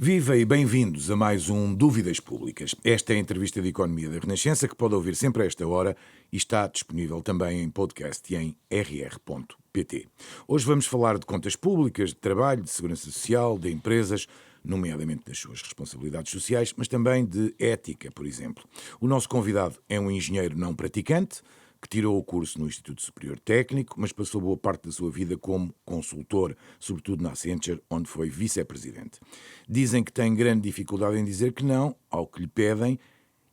Viva e bem-vindos a mais um Dúvidas Públicas. Esta é a entrevista de Economia da Renascença que pode ouvir sempre a esta hora e está disponível também em podcast e em rr.pt. Hoje vamos falar de contas públicas, de trabalho, de segurança social, de empresas, nomeadamente das suas responsabilidades sociais, mas também de ética, por exemplo. O nosso convidado é um engenheiro não praticante, que tirou o curso no Instituto Superior Técnico, mas passou boa parte da sua vida como consultor, sobretudo na Accenture, onde foi vice-presidente. Dizem que tem grande dificuldade em dizer que não ao que lhe pedem.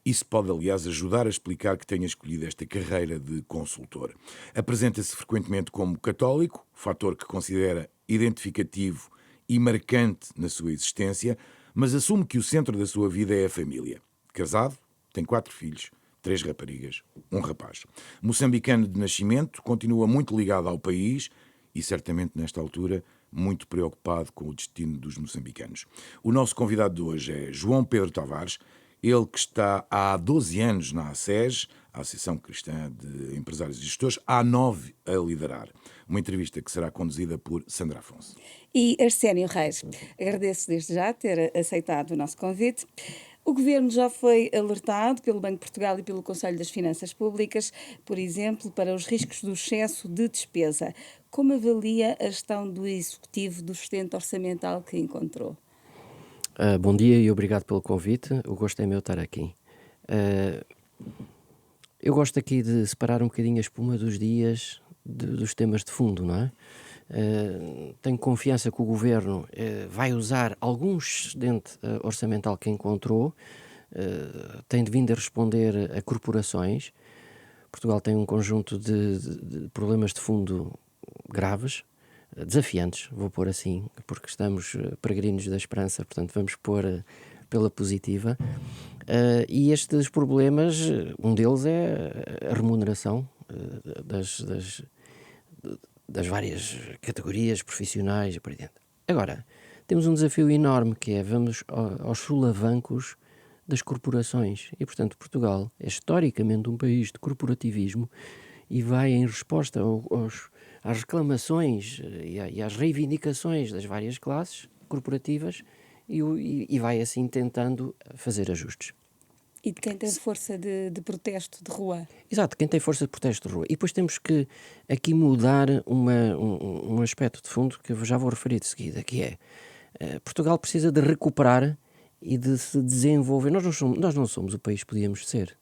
Isso pode, aliás, ajudar a explicar que tenha escolhido esta carreira de consultor. Apresenta-se frequentemente como católico, fator que considera identificativo e marcante na sua existência, mas assume que o centro da sua vida é a família. Casado, tem 4 filhos, 3 raparigas, um rapaz. Moçambicano de nascimento, continua muito ligado ao país e, certamente, nesta altura, muito preocupado com o destino dos moçambicanos. O nosso convidado de hoje é João Pedro Tavares, ele que está há 12 anos na ACES, a Associação Cristã de Empresários e Gestores, há 9 a liderar. Uma entrevista que será conduzida por Sandra Afonso. E Arsénio Reis, agradeço desde já ter aceitado o nosso convite. O Governo já foi alertado pelo Banco de Portugal e pelo Conselho das Finanças Públicas, por exemplo, para os riscos do excesso de despesa. Como avalia a gestão do Executivo do sustento orçamental que encontrou? Bom dia e obrigado pelo convite. O gosto é meu estar aqui. Eu gosto aqui de separar um bocadinho a espuma dos dias dos temas de fundo, não é? Tenho confiança que o Governo vai usar algum excedente orçamental que encontrou, tem vindo a responder a corporações. Portugal tem um conjunto de problemas de fundo graves, desafiantes, vou pôr assim, porque estamos peregrinos da esperança, portanto vamos pôr pela positiva. E estes problemas, um deles é a remuneração das várias categorias profissionais e por aí dentro. Agora, temos um desafio enorme que é, vamos aos solavancos das corporações e, portanto, Portugal é historicamente um país de corporativismo e vai em resposta às reclamações e às reivindicações das várias classes corporativas e vai assim tentando fazer ajustes. E de quem tem força de protesto de rua? Exato, quem tem força de protesto de rua. E depois temos que aqui mudar um aspecto de fundo que eu já vou referir de seguida, que é Portugal precisa de recuperar e de se desenvolver. Nós não somos o país que podíamos ser.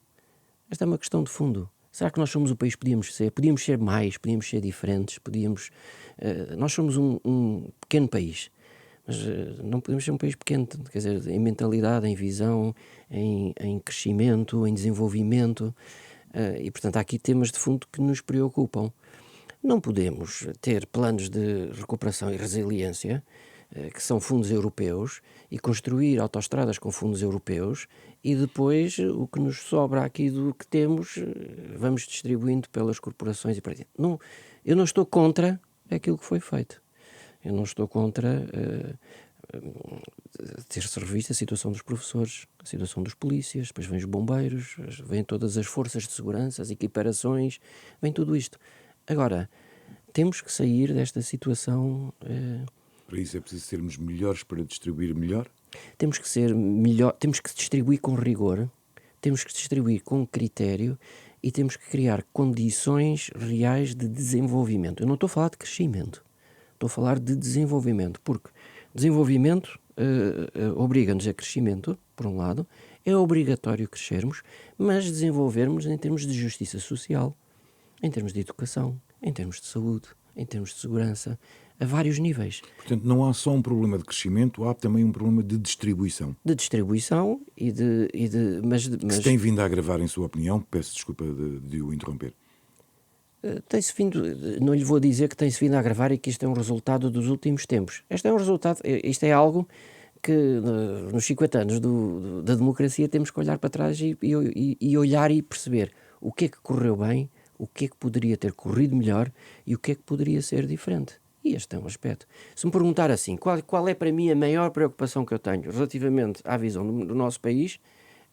Esta é uma questão de fundo. Será que nós somos o país que podíamos ser? Podíamos ser mais, podíamos ser diferentes, nós somos um pequeno país, mas não podemos ser um país pequeno, quer dizer, em mentalidade, em visão, em crescimento, em desenvolvimento, e portanto há aqui temas de fundo que nos preocupam. Não podemos ter planos de recuperação e resiliência, que são fundos europeus, e construir autoestradas com fundos europeus, e depois o que nos sobra aqui do que temos, vamos distribuindo pelas corporações e para dentro. Não, eu não estou contra aquilo que foi feito. Eu não estou contra ter-se revista a situação dos professores, a situação dos polícias, depois vêm os bombeiros, vêm todas as forças de segurança, as equiparações, vem tudo isto. Agora, temos que sair desta situação. Para isso é preciso sermos melhores para distribuir melhor? Temos que ser melhor, temos que distribuir com rigor, temos que distribuir com critério e temos que criar condições reais de desenvolvimento. Eu não estou a falar de crescimento, estou a falar de desenvolvimento, porque desenvolvimento obriga-nos a crescimento, por um lado, é obrigatório crescermos, mas desenvolvermos em termos de justiça social, em termos de educação, em termos de saúde, em termos de segurança, a vários níveis. Portanto, não há só um problema de crescimento, há também um problema de distribuição. De distribuição mas que se tem vindo a agravar, em sua opinião? Peço desculpa de o interromper. Tem-se vindo, não lhe vou dizer que tem-se vindo a agravar e que isto é um resultado dos últimos tempos. Isto é algo que nos 50 anos da democracia temos que olhar para trás e olhar e perceber o que é que correu bem, o que é que poderia ter corrido melhor e o que é que poderia ser diferente. E este é um aspecto. Se me perguntar assim, qual é para mim a maior preocupação que eu tenho relativamente à visão do nosso país,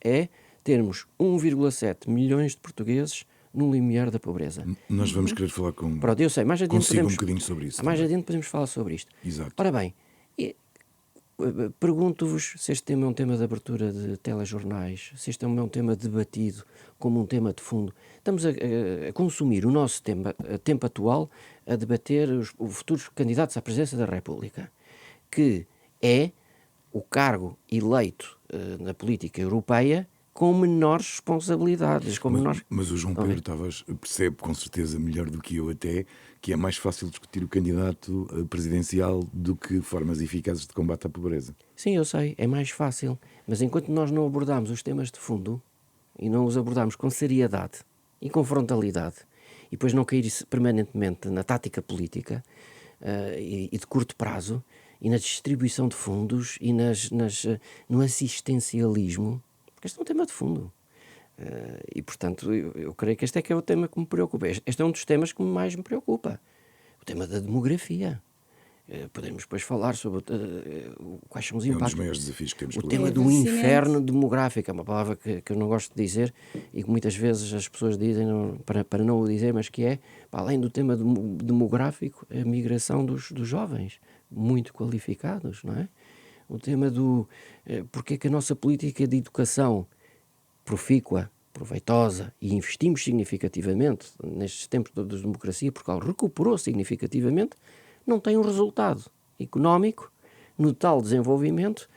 é termos 1,7 milhões de portugueses no limiar da pobreza. Nós vamos querer falar com... Pronto, eu sei, mais adiante consigo um bocadinho sobre isso. Mais adiante podemos falar sobre isto. Exato. Ora bem, Pergunto-vos se este tema é um tema de abertura de telejornais, se este é um tema debatido como um tema de fundo. Estamos a consumir o nosso tempo atual a debater os futuros candidatos à presidência da República, que é o cargo eleito na política europeia com menores responsabilidades. Mas o João Pedro Tavares percebe com certeza melhor do que eu até que é mais fácil discutir o candidato presidencial do que formas eficazes de combate à pobreza. Sim, eu sei, é mais fácil. Mas enquanto nós não abordarmos os temas de fundo e não os abordarmos com seriedade e com frontalidade e depois não cair permanentemente na tática política e de curto prazo e na distribuição de fundos e no assistencialismo, porque este é um tema de fundo. E, portanto, eu creio que este é que é o tema que me preocupa. Este é um dos temas que mais me preocupa. O tema da demografia. Podemos depois falar sobre quais são os É um dos impactos. maiores desafios que temos O pela tema frente. do Envelhecimento. inferno demográfico é uma palavra que eu não gosto de dizer e que muitas vezes as pessoas dizem para não o dizer, mas que é, para além do tema demográfico, a migração dos jovens, muito qualificados, não é? O tema do porque é que a nossa política de educação profícua, proveitosa, e investimos significativamente nestes tempos de democracia, porque ela recuperou significativamente, não tem um resultado económico no tal desenvolvimento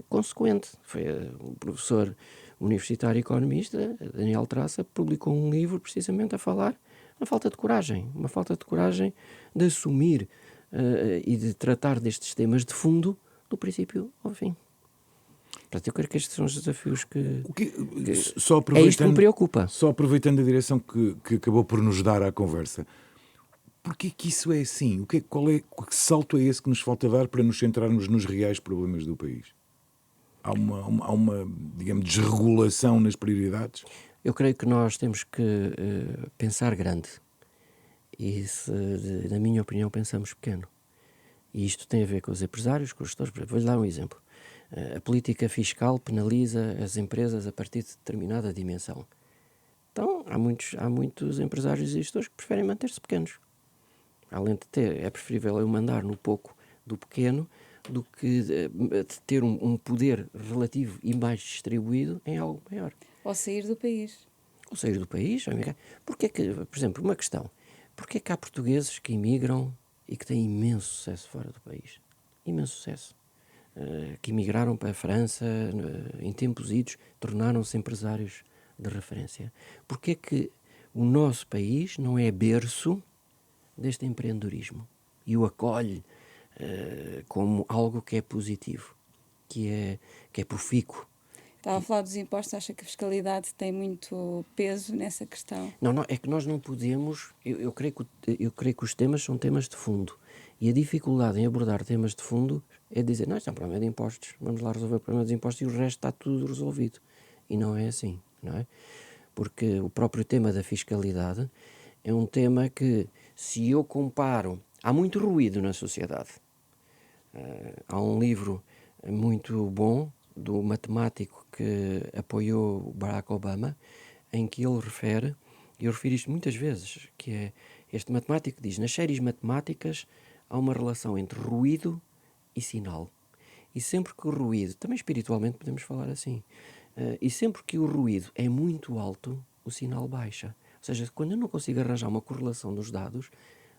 consequente. Foi o professor universitário economista, Daniel Traça, publicou um livro precisamente a falar na falta de coragem, uma falta de coragem de assumir e de tratar destes temas de fundo do princípio ao fim. Portanto, eu creio que estes são os desafios Só é isto que me preocupa. Só aproveitando a direção que acabou por nos dar à conversa, porquê que isso é assim? Que salto é esse que nos falta dar para nos centrarmos nos reais problemas do país? Há uma digamos, desregulação nas prioridades? Eu creio que nós temos que pensar grande e, na minha opinião, pensamos pequeno. E isto tem a ver com os empresários, com os gestores. Vou-lhe dar um exemplo. A política fiscal penaliza as empresas a partir de determinada dimensão. Então, há muitos empresários e gestores que preferem manter-se pequenos. Além de é preferível eu mandar no pouco do pequeno do que de ter um poder relativo e mais distribuído em algo maior. Ou sair do país. Ou sair do país. Porque é que, por exemplo, uma questão. Porquê é que há portugueses que imigram e que têm imenso sucesso fora do país? Imenso sucesso. Que emigraram para a França em tempos idos, tornaram-se empresários de referência. Porquê é que o nosso país não é berço deste empreendedorismo e o acolhe como algo que é positivo, que é profícuo? Estava a falar dos impostos, acha que a fiscalidade tem muito peso nessa questão? Não, é que nós não podemos, eu creio que os temas são temas de fundo e a dificuldade em abordar temas de fundo é dizer, não, isto é um problema de impostos, vamos lá resolver o problema dos impostos e o resto está tudo resolvido. E não é assim, não é? Porque o próprio tema da fiscalidade é um tema que, se eu comparo, há muito ruído na sociedade. Há um livro muito bom do matemático que apoiou Barack Obama, em que ele refere, e eu refiro isto muitas vezes, que é este matemático que diz, nas séries matemáticas há uma relação entre ruído e sinal. E sempre que o ruído, também espiritualmente podemos falar assim, e sempre que o ruído é muito alto, o sinal baixa. Ou seja, quando eu não consigo arranjar uma correlação dos dados,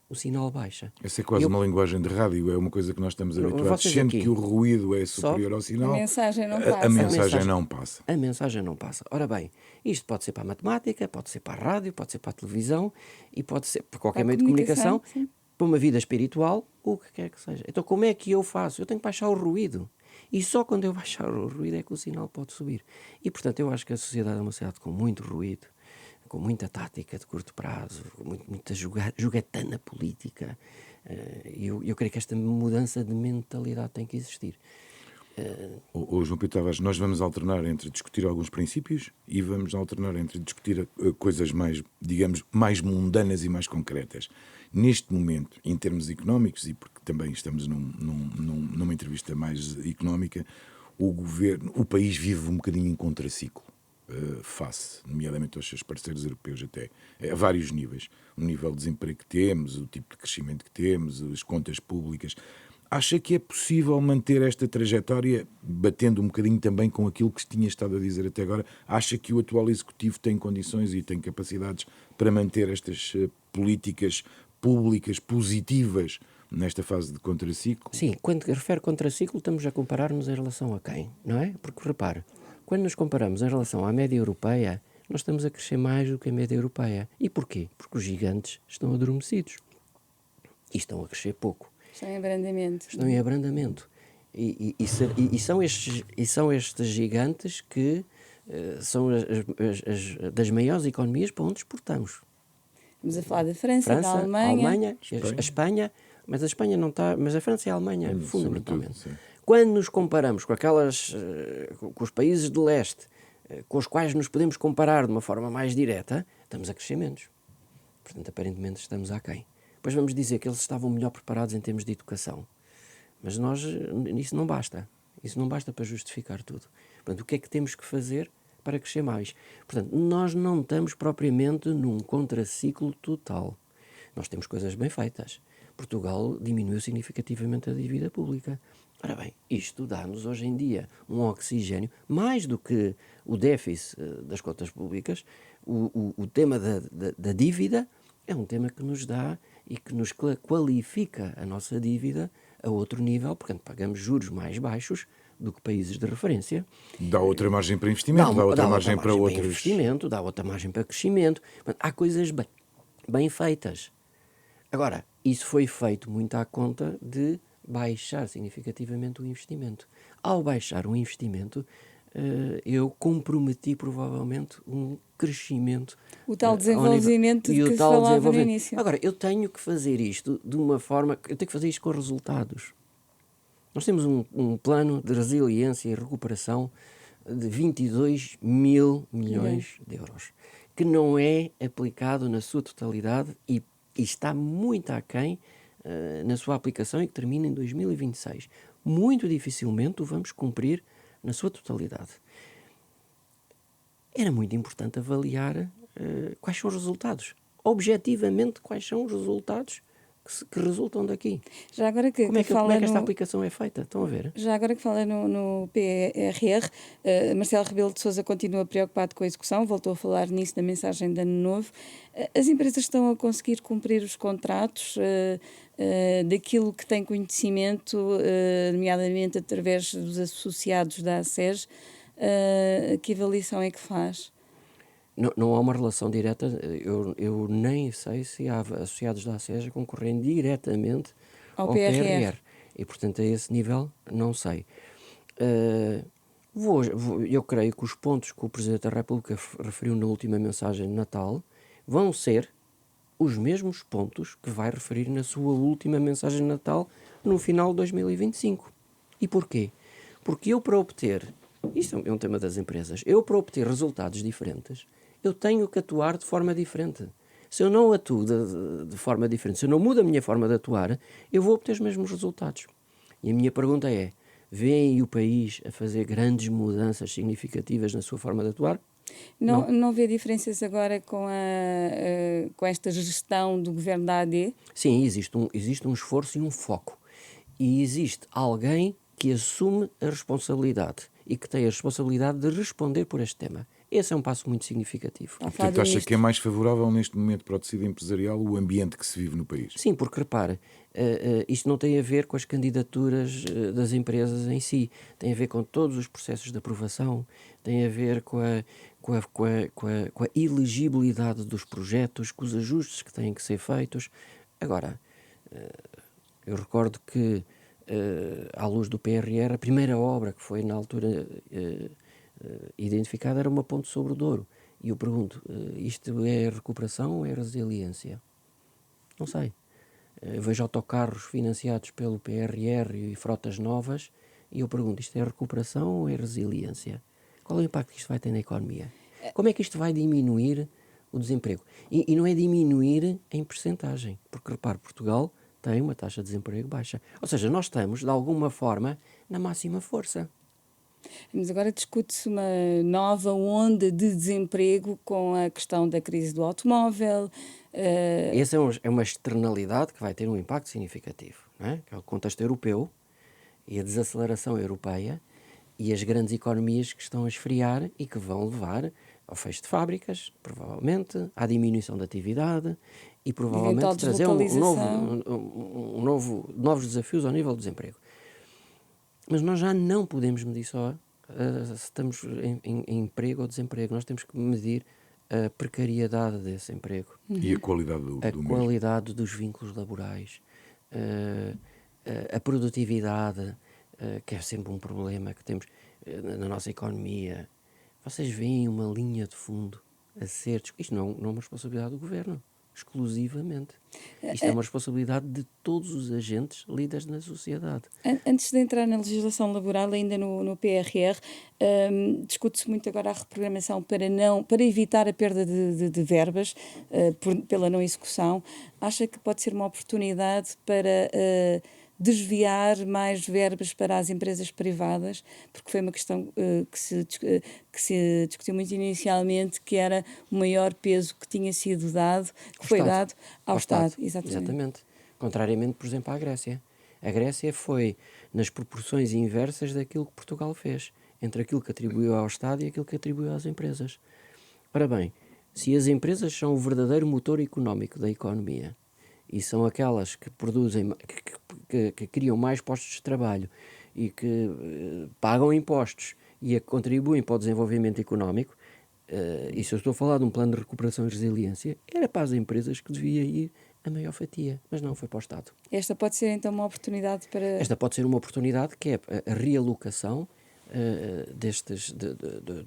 o sinal baixa. Essa é quase uma linguagem de rádio, é uma coisa que nós estamos habituados. Vocês Sendo aqui, que o ruído é superior ao sinal, A mensagem não passa. a mensagem não passa. A mensagem não passa. Ora bem, isto pode ser para a matemática, pode ser para a rádio, pode ser para a televisão e pode ser para qualquer Para a meio de comunicação, sim. para uma vida espiritual, o que quer que seja. Então como é que eu faço? Eu tenho que baixar o ruído. E só quando eu baixar o ruído é que o sinal pode subir. E portanto eu acho que a sociedade é uma sociedade com muito ruído, com muita tática de curto prazo, com muita jogatana política. Eu creio que esta mudança de mentalidade tem que existir. O João Pedro Tavares, nós vamos alternar entre discutir alguns princípios e vamos alternar entre discutir coisas mais, digamos, mais mundanas e mais concretas. Neste momento, em termos económicos, e porque também estamos numa entrevista mais económica, o país vive um bocadinho em contraciclo. Face, nomeadamente aos seus parceiros europeus até, a vários níveis. O nível de desemprego que temos, o tipo de crescimento que temos, as contas públicas. Acha que é possível manter esta trajetória, batendo um bocadinho também com aquilo que tinha estado a dizer até agora? Acha que o atual Executivo tem condições e tem capacidades para manter estas políticas públicas positivas nesta fase de contraciclo? Sim, quando refere contraciclo, estamos a comparar-nos em relação a quem, não é? Porque, repare, quando nos comparamos em relação à média europeia, nós estamos a crescer mais do que a média europeia. E porquê? Porque os gigantes estão adormecidos e estão a crescer pouco. Estão em abrandamento. Estão em abrandamento. E são estes gigantes que são das maiores economias para onde exportamos. Estamos a falar da França, da França, Alemanha. a Espanha, mas a Espanha não está, mas a França e a Alemanha, fundamentalmente. Sobretudo, sim. Quando nos comparamos com os países do leste, com os quais nos podemos comparar de uma forma mais direta, estamos a crescer menos. Portanto, aparentemente estamos aquém. Depois vamos dizer que eles estavam melhor preparados em termos de educação. Mas isso não basta. Isso não basta para justificar tudo. Portanto, o que é que temos que fazer para crescer mais? Portanto, nós não estamos propriamente num contraciclo total. Nós temos coisas bem feitas. Portugal diminuiu significativamente a dívida pública. Ora bem, isto dá-nos hoje em dia um oxigênio, mais do que o déficit das contas públicas, o tema da dívida é um tema que nos dá e que nos qualifica a nossa dívida a outro nível, portanto pagamos juros mais baixos do que países de referência. Dá outra margem para investimento, dá outra margem para outros. Investimento, dá outra margem para crescimento. Portanto, há coisas bem feitas. Agora, isso foi feito muito à conta de baixar significativamente o investimento. Ao baixar o investimento, eu comprometi provavelmente um crescimento. O tal desenvolvimento de que se falava no início. Agora, eu tenho que fazer isto de uma forma... Eu tenho que fazer isto com resultados. Nós temos um plano de resiliência e recuperação de 22 mil milhões de euros, que não é aplicado na sua totalidade e está muito aquém na sua aplicação e que termina em 2026. Muito dificilmente o vamos cumprir na sua totalidade. Era muito importante avaliar quais são os resultados. Objetivamente, quais são os resultados que resultam daqui. Já agora como é que esta aplicação é feita? Estão a ver? Já agora que fala no PRR, Marcelo Rebelo de Sousa continua preocupado com a execução, voltou a falar nisso na mensagem de Ano Novo. As empresas estão a conseguir cumprir os contratos daquilo que têm conhecimento, nomeadamente através dos associados da ACES. Que avaliação é que faz? Não há uma relação direta, eu nem sei se há associados da ACES a concorrerem diretamente ao PRR. E, portanto, a esse nível, não sei. Eu creio que os pontos que o Presidente da República referiu na última mensagem de Natal vão ser os mesmos pontos que vai referir na sua última mensagem de Natal no final de 2025. E porquê? Porque eu, para obter... Isto é um tema das empresas. Eu, para obter resultados diferentes, eu tenho que atuar de forma diferente. Se eu não atuo de forma diferente, se eu não mudo a minha forma de atuar, eu vou obter os mesmos resultados. E a minha pergunta é, vêem o país a fazer grandes mudanças significativas na sua forma de atuar? Não vê diferenças agora com esta gestão do governo da AD? Sim, existe um esforço e um foco. E existe alguém que assume a responsabilidade e que tem a responsabilidade de responder por este tema. Esse é um passo muito significativo. Portanto, acha que é mais favorável neste momento para o tecido empresarial o ambiente que se vive no país? Sim, porque repare, isto não tem a ver com as candidaturas das empresas em si, tem a ver com todos os processos de aprovação, tem a ver com a elegibilidade dos projetos, com os ajustes que têm que ser feitos. Agora, eu recordo que à luz do PRR, a primeira obra que foi na altura identificada era uma ponte sobre o Douro. E eu pergunto, isto é recuperação ou é resiliência? Não sei. Eu vejo autocarros financiados pelo PRR e frotas novas e eu pergunto, isto é recuperação ou é resiliência? Qual é o impacto que isto vai ter na economia? Como é que isto vai diminuir o desemprego? E não é diminuir em percentagem, porque repare, Portugal tem uma taxa de desemprego baixa. Ou seja, nós estamos, de alguma forma, na máxima força. Mas agora discute-se uma nova onda de desemprego com a questão da crise do automóvel. Essa é uma externalidade que vai ter um impacto significativo. não é? Que é o contexto europeu e a desaceleração europeia e as grandes economias que estão a esfriar e que vão levar ao fecho de fábricas, provavelmente, à diminuição da atividade e Eventual provavelmente trazer deslocalização. novos desafios ao nível do desemprego. Mas nós já não podemos medir só se estamos em emprego ou desemprego. Nós temos que medir a precariedade desse emprego, E a qualidade do a mesmo. qualidade dos vínculos laborais, a produtividade, que é sempre um problema que temos na nossa economia. Vocês veem uma linha de fundo a ser... Isto não é uma responsabilidade do governo, exclusivamente. Isto é uma responsabilidade de todos os agentes líderes na sociedade. Antes de entrar na legislação laboral, ainda no PRR, discute-se muito agora a reprogramação para evitar a perda de verbas pela não execução. Acha que pode ser uma oportunidade para desviar mais verbas para as empresas privadas? Porque foi uma questão que se discutiu muito inicialmente, que era o maior peso que tinha sido dado, que foi dado ao Estado. Exatamente. Contrariamente, por exemplo, à Grécia. A Grécia foi nas proporções inversas daquilo que Portugal fez, entre aquilo que atribuiu ao Estado e aquilo que atribuiu às empresas. Ora bem, se as empresas são o verdadeiro motor económico da economia e são aquelas que produzem, que criam mais postos de trabalho e que pagam impostos e a que contribuem para o desenvolvimento económico, e se eu estou a falar de um plano de recuperação e resiliência, era para as empresas que devia ir a maior fatia, mas não foi para o Estado. Esta pode ser então uma oportunidade para... Esta pode ser uma oportunidade que é a realocação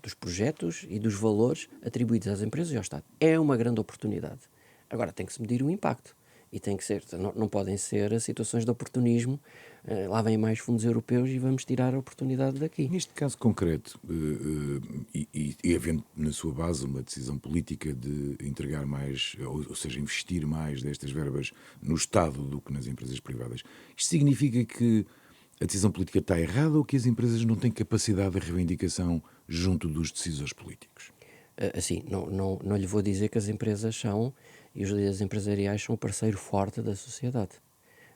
dos projetos e dos valores atribuídos às empresas e ao Estado. É uma grande oportunidade. Agora tem que se medir o impacto. E tem que ser, não podem ser situações de oportunismo, lá vêm mais fundos europeus e vamos tirar a oportunidade daqui. Neste caso concreto, e havendo na sua base uma decisão política de entregar mais, ou seja, investir mais destas verbas no Estado do que nas empresas privadas, isto significa que a decisão política está errada ou que as empresas não têm capacidade de reivindicação junto dos decisores políticos? Assim, não lhe vou dizer que as empresas são, e os líderes empresariais são o parceiro forte da sociedade.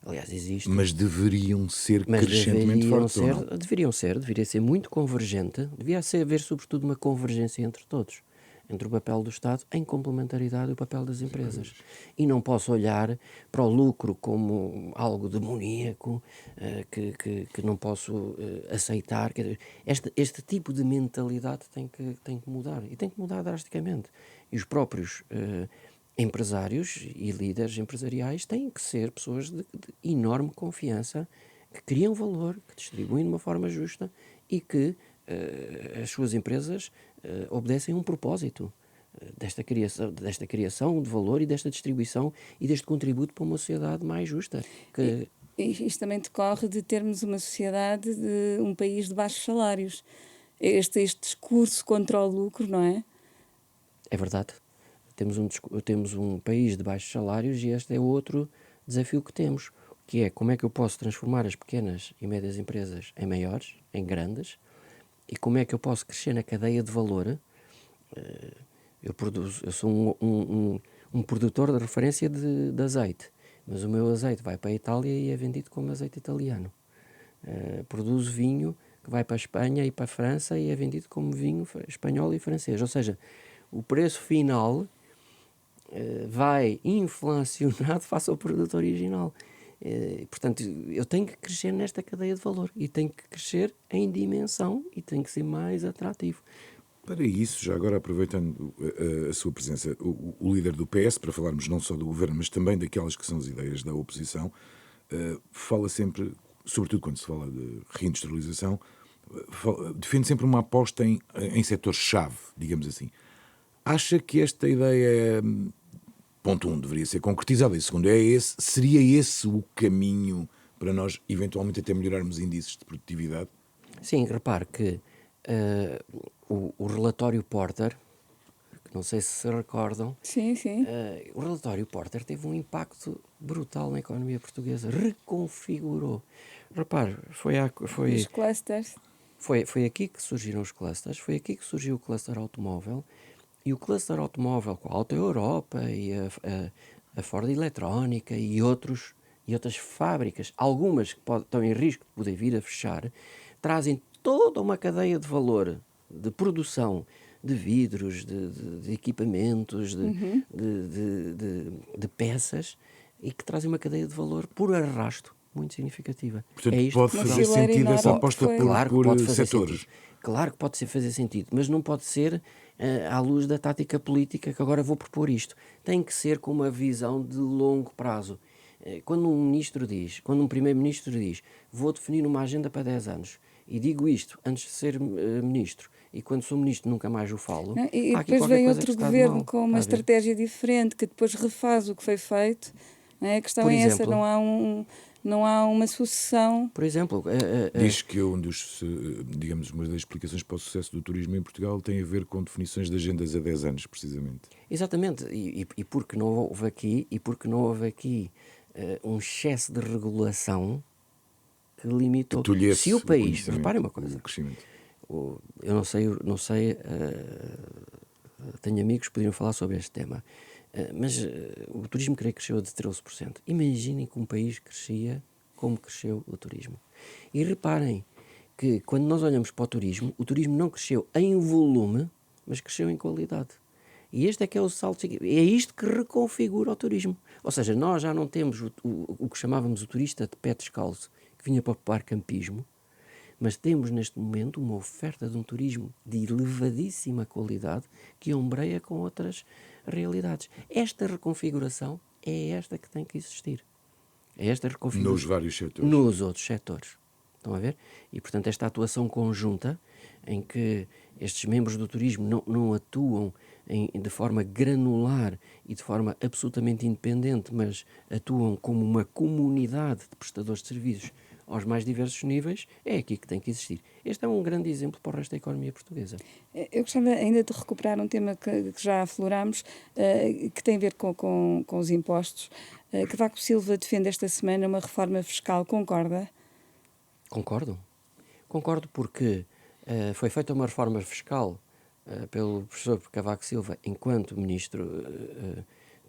Aliás, existe... Mas deveriam ser crescentemente fortes, ou não? Deveria ser muito convergente, haver sobretudo uma convergência entre todos, entre o papel do Estado em complementaridade e o papel das empresas. E não posso olhar para o lucro como algo demoníaco que não posso aceitar. Este tipo de mentalidade tem que mudar, e tem que mudar drasticamente. E os próprios empresários e líderes empresariais têm que ser pessoas de enorme confiança, que criam valor, que distribuem de uma forma justa e que as suas empresas obedecem a um propósito desta criação de valor e desta distribuição e deste contributo para uma sociedade mais justa. E isto também decorre de termos uma sociedade, de um país de baixos salários. Este discurso contra o lucro, não é? É verdade. Temos um país de baixos salários e este é outro desafio que temos, que é como é que eu posso transformar as pequenas e médias empresas em maiores, em grandes, e como é que eu posso crescer na cadeia de valor. Eu sou um produtor de referência de azeite, mas o meu azeite vai para a Itália e é vendido como azeite italiano. Produzo vinho que vai para a Espanha e para a França e é vendido como vinho espanhol e francês. Ou seja, o preço final vai inflacionado face ao produto original. Portanto, eu tenho que crescer nesta cadeia de valor e tenho que crescer em dimensão e tenho que ser mais atrativo. Para isso, já agora aproveitando a sua presença, o líder do PS, para falarmos não só do governo, mas também daquelas que são as ideias da oposição, fala sempre, sobretudo quando se fala de reindustrialização, defende sempre uma aposta em setores-chave, digamos assim. Acha que esta ideia, ponto 1, deveria ser concretizada, e segundo, seria esse o caminho para nós, eventualmente, até melhorarmos índices de produtividade? Sim, repare que o relatório Porter, que não sei se recordam, Sim. o relatório Porter teve um impacto brutal na economia portuguesa, reconfigurou. Repare, Os clusters. Foi aqui que surgiram os clusters, foi aqui que surgiu o cluster automóvel, e o cluster automóvel com a Auto Europa e a Ford Eletrónica e outros e outras fábricas, algumas que estão em risco de poder vir a fechar, trazem toda uma cadeia de valor de produção de vidros, de equipamentos, de peças, e que trazem uma cadeia de valor por arrasto muito significativa. Portanto, É isto pode que Uma fazer fileira sentido essa enorme aposta foi. Claro que por pode fazer setores. sentido. Claro que pode fazer sentido, mas não pode ser à luz da tática política que agora vou propor isto. Tem que ser com uma visão de longo prazo. Quando um primeiro-ministro diz, vou definir uma agenda para 10 anos, e digo isto antes de ser ministro, e quando sou ministro nunca mais o falo, Não, e há aqui depois qualquer vem coisa outro que está de governo mal. com Está uma a ver? estratégia diferente, que depois refaz o que foi feito. Não é? A questão Por é essa, exemplo, não há uma sucessão. Por exemplo, Diz que digamos, uma das explicações para o sucesso do turismo em Portugal tem a ver com definições de agendas a 10 anos, precisamente. exatamente, e porque não houve aqui um excesso de regulação que limitou. Tolhesse Se o o país, conhecimento, reparem uma coisa, o crescimento. eu não sei, tenho amigos que poderiam falar sobre este tema, mas o turismo creio que cresceu de 13%. Imaginem que um país crescia como cresceu o turismo. E reparem que quando nós olhamos para o turismo não cresceu em volume, mas cresceu em qualidade. E este é que é o salto. É isto que reconfigura o turismo. Ou seja, nós já não temos o que chamávamos o turista de pé descalço, que vinha para ocupar campismo, mas temos neste momento uma oferta de um turismo de elevadíssima qualidade que ombreia com outras realidades. Esta reconfiguração é esta que tem que existir. É esta reconfiguração Nos vários setores. nos outros setores. Estão a ver? E, portanto, esta atuação conjunta, em que estes membros do turismo não atuam de forma granular e de forma absolutamente independente, mas atuam como uma comunidade de prestadores de serviços aos mais diversos níveis, é aqui que tem que existir. Este é um grande exemplo para o resto da economia portuguesa. Eu gostava ainda de recuperar um tema que já aflorámos, que tem a ver com os impostos. Cavaco Silva defende esta semana uma reforma fiscal, concorda? Concordo. Concordo porque foi feita uma reforma fiscal pelo professor Cavaco Silva enquanto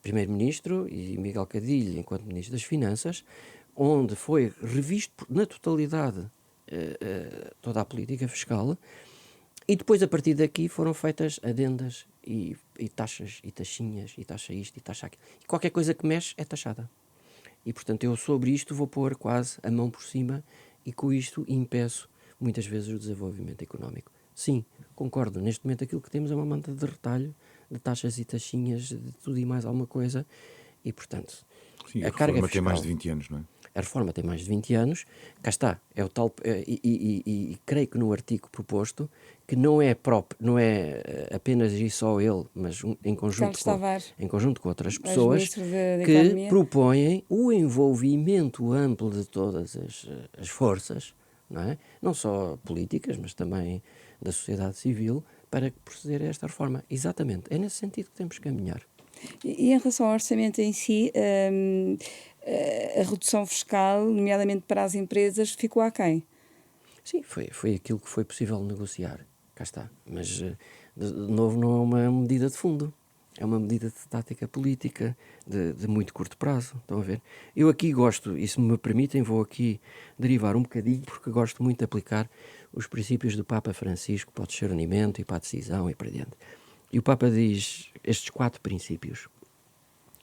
primeiro-ministro e Miguel Cadilho enquanto ministro das Finanças, onde foi revisto na totalidade toda a política fiscal, e depois a partir daqui foram feitas adendas e taxas e taxinhas e taxa isto e taxa aquilo. E qualquer coisa que mexe é taxada. E portanto eu sobre isto vou pôr quase a mão por cima e com isto impeço muitas vezes o desenvolvimento económico. Sim, concordo. Neste momento aquilo que temos é uma manta de retalho de taxas e taxinhas, de tudo e mais alguma coisa, e portanto Sim, a a carga reforma fiscal, tem mais de 20 anos, não é? a reforma tem mais de 20 anos, cá está, é o tal, e creio que no artigo proposto, que não é apenas e só ele, mas Carlos Tavares, em conjunto com outras pessoas, ex-ministro da que Economia. propõem o envolvimento amplo de todas as forças, não é? Não só políticas, mas também da sociedade civil, para proceder a esta reforma. Exatamente, é nesse sentido que temos que caminhar. E em relação ao orçamento em si, a redução fiscal, nomeadamente para as empresas, ficou aquém? Sim, foi aquilo que foi possível negociar. Cá está. Mas, de novo, não é uma medida de fundo. É uma medida de tática política de muito curto prazo. Estão a ver? Eu aqui gosto, e se me permitem, vou aqui derivar um bocadinho, porque gosto muito de aplicar os princípios do Papa Francisco para o discernimento e para a decisão e para diante. E o Papa diz estes 4 princípios,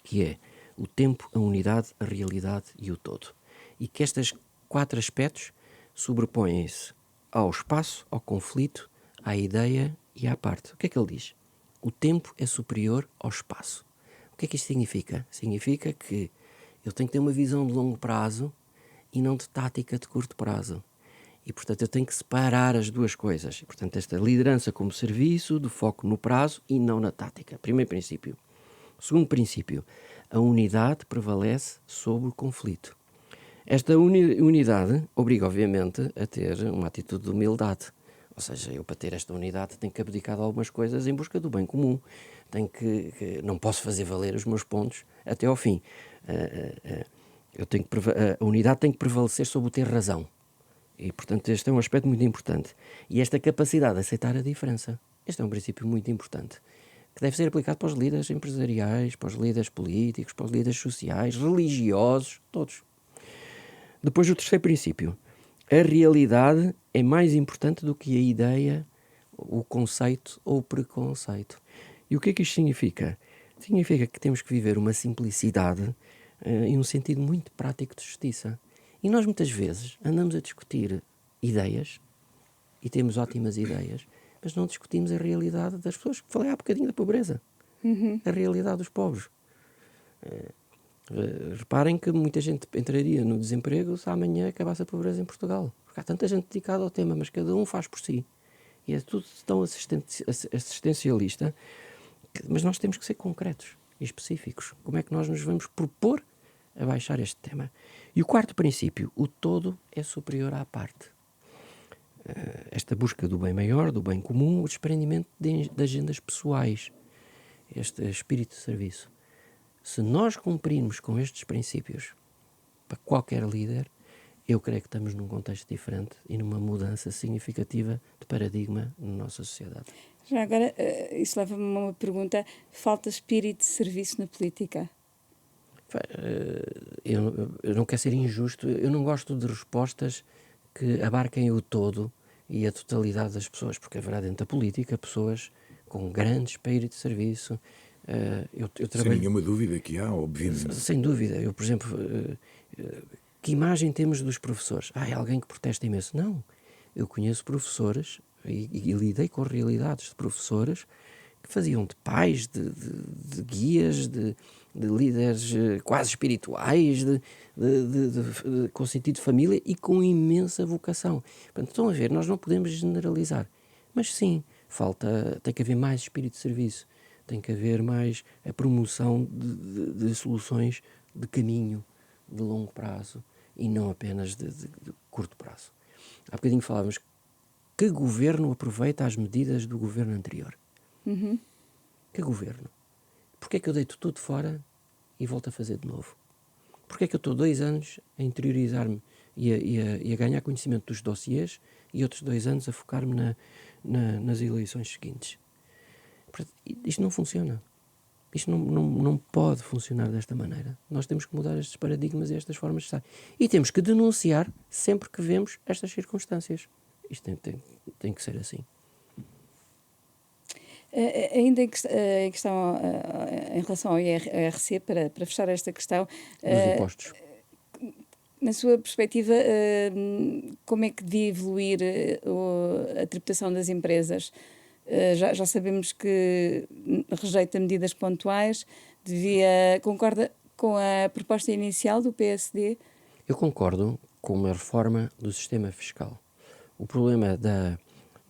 que é o tempo, a unidade, a realidade e o todo. E que estes 4 aspectos sobrepõem-se ao espaço, ao conflito, à ideia e à parte. O que é que ele diz? O tempo é superior ao espaço. O que é que isto significa? Significa que eu tenho que ter uma visão de longo prazo e não de tática de curto prazo. E, portanto, eu tenho que separar as duas coisas. E, portanto, esta liderança como serviço, de foco no prazo e não na tática. Primeiro princípio. Segundo princípio, a unidade prevalece sobre o conflito. Esta unidade obriga, obviamente, a ter uma atitude de humildade. Ou seja, eu para ter esta unidade tenho que abdicar de algumas coisas em busca do bem comum. Não posso fazer valer os meus pontos até ao fim. A unidade tem que prevalecer sobre o ter razão. E, portanto, este é um aspecto muito importante. E esta capacidade de aceitar a diferença. Este é um princípio muito importante, que deve ser aplicado para os líderes empresariais, para os líderes políticos, para os líderes sociais, religiosos, todos. Depois o terceiro princípio. A realidade é mais importante do que a ideia, o conceito ou o preconceito. E o que é que isto significa? Significa que temos que viver uma simplicidade e um sentido muito prático de justiça. E nós muitas vezes andamos a discutir ideias, e temos ótimas ideias, mas não discutimos a realidade das pessoas. Falei há bocadinho da pobreza. A realidade dos pobres. Reparem que muita gente entraria no desemprego se amanhã acabasse a pobreza em Portugal. Porque há tanta gente dedicada ao tema, mas cada um faz por si. E é tudo tão assistencialista. Mas nós temos que ser concretos e específicos. Como é que nós nos vamos propor a baixar este tema? E o quarto princípio, o todo é superior à parte. Esta busca do bem maior, do bem comum, o desprendimento de agendas pessoais, este espírito de serviço. Se nós cumprirmos com estes princípios, para qualquer líder, eu creio que estamos num contexto diferente e numa mudança significativa de paradigma na nossa sociedade. Já agora, isso leva-me a uma pergunta: falta espírito de serviço na política? Eu não quero ser injusto, eu não gosto de respostas que abarquem o todo e a totalidade das pessoas, porque haverá dentro da política pessoas com grande espírito de serviço. Sem nenhuma dúvida que há, obviamente. Sem dúvida. Eu, por exemplo, que imagem temos dos professores? É alguém que protesta imenso. Não. Eu conheço professores e lidei com realidades de professores que faziam de pais, de guias, de líderes quase espirituais, com sentido de família e com imensa vocação. Portanto, estão a ver, nós não podemos generalizar. Mas sim, tem que haver mais espírito de serviço, tem que haver mais a promoção de soluções de caminho, de longo prazo e não apenas de curto prazo. Há bocadinho falávamos que governo aproveita as medidas do governo anterior. Que governo? Porquê é que eu deito tudo fora e volto a fazer de novo? Porquê é que eu estou 2 anos a interiorizar-me e a ganhar conhecimento dos dossiês e outros 2 anos a focar-me nas eleições seguintes? Isto não funciona. Isto não pode funcionar desta maneira. Nós temos que mudar estes paradigmas e estas formas de estar. E temos que denunciar sempre que vemos estas circunstâncias. Isto tem que ser assim. Ainda em questão em relação ao IRC, para fechar esta questão, Dos impostos. na sua perspectiva, como é que devia evoluir a tributação das empresas? Já sabemos que rejeita medidas pontuais. Concorda com a proposta inicial do PSD? Eu concordo com uma reforma do sistema fiscal. O problema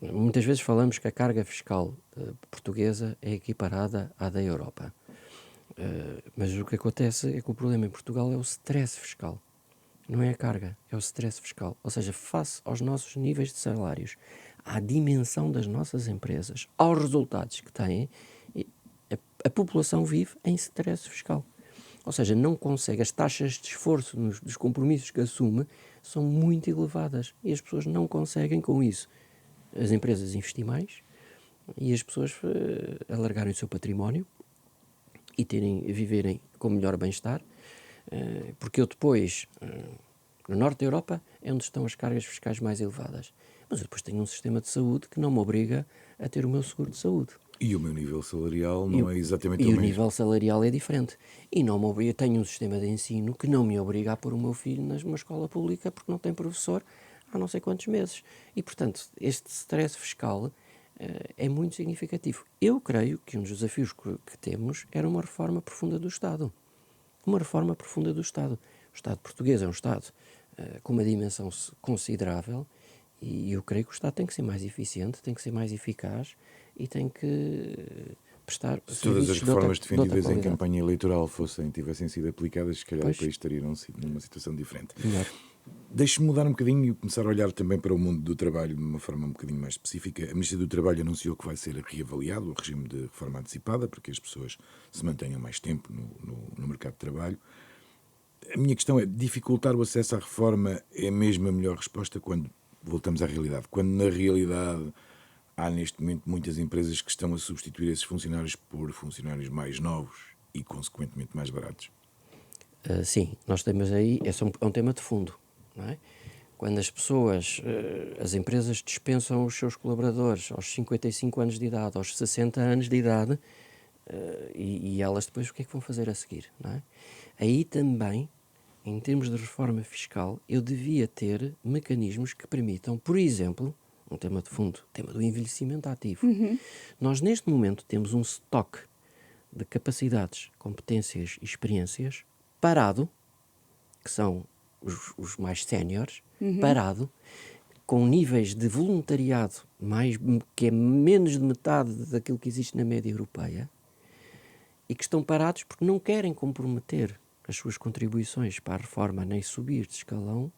muitas vezes falamos que a carga fiscal portuguesa é equiparada à da Europa. Mas o que acontece é que o problema em Portugal é o stress fiscal. Não é a carga, é o stress fiscal. Ou seja, face aos nossos níveis de salários, à dimensão das nossas empresas, aos resultados que têm, a população vive em stress fiscal. Ou seja, não consegue, as taxas de esforço dos compromissos que assume são muito elevadas e as pessoas não conseguem com isso. As empresas investir mais e as pessoas alargarem o seu património e viverem com melhor bem-estar, porque eu depois, no norte da Europa, é onde estão as cargas fiscais mais elevadas. Mas eu depois tenho um sistema de saúde que não me obriga a ter o meu seguro de saúde. E o meu nível salarial não é exatamente o mesmo. E o nível salarial é diferente. E não me obriga, tenho um sistema de ensino que não me obriga a pôr o meu filho numa escola pública porque não tem professor há não sei quantos meses. E, portanto, este stress fiscal é muito significativo. Eu creio que um dos desafios que temos era uma reforma profunda do Estado. Uma reforma profunda do Estado. O Estado português é um Estado com uma dimensão considerável e eu creio que o Estado tem que ser mais eficiente, tem que ser mais eficaz e tem que prestar se todas as reformas defendidas em qualidade. Campanha eleitoral tivessem sido aplicadas, se calhar o país estaria numa situação diferente. Melhor. Deixe-me mudar um bocadinho e começar a olhar também para o mundo do trabalho de uma forma um bocadinho mais específica. A Ministra do Trabalho anunciou que vai ser reavaliado o regime de reforma antecipada para que as pessoas se mantenham mais tempo no mercado de trabalho. A minha questão é, dificultar o acesso à reforma é mesmo a melhor resposta quando voltamos à realidade? Quando na realidade há neste momento muitas empresas que estão a substituir esses funcionários por funcionários mais novos e consequentemente mais baratos? Sim, nós temos aí, é um tema de fundo. não é? Quando as pessoas, as empresas dispensam os seus colaboradores aos 55 anos de idade, aos 60 anos de idade, e elas depois o que é que vão fazer a seguir, não é? Aí também, em termos de reforma fiscal, eu devia ter mecanismos que permitam, por exemplo, um tema de fundo, o tema do envelhecimento ativo. Nós neste momento temos um estoque de capacidades, competências e experiências parado, que são os mais séniores, parado, com níveis de voluntariado que é menos de metade daquilo que existe na média europeia, e que estão parados porque não querem comprometer as suas contribuições para a reforma nem subir de escalão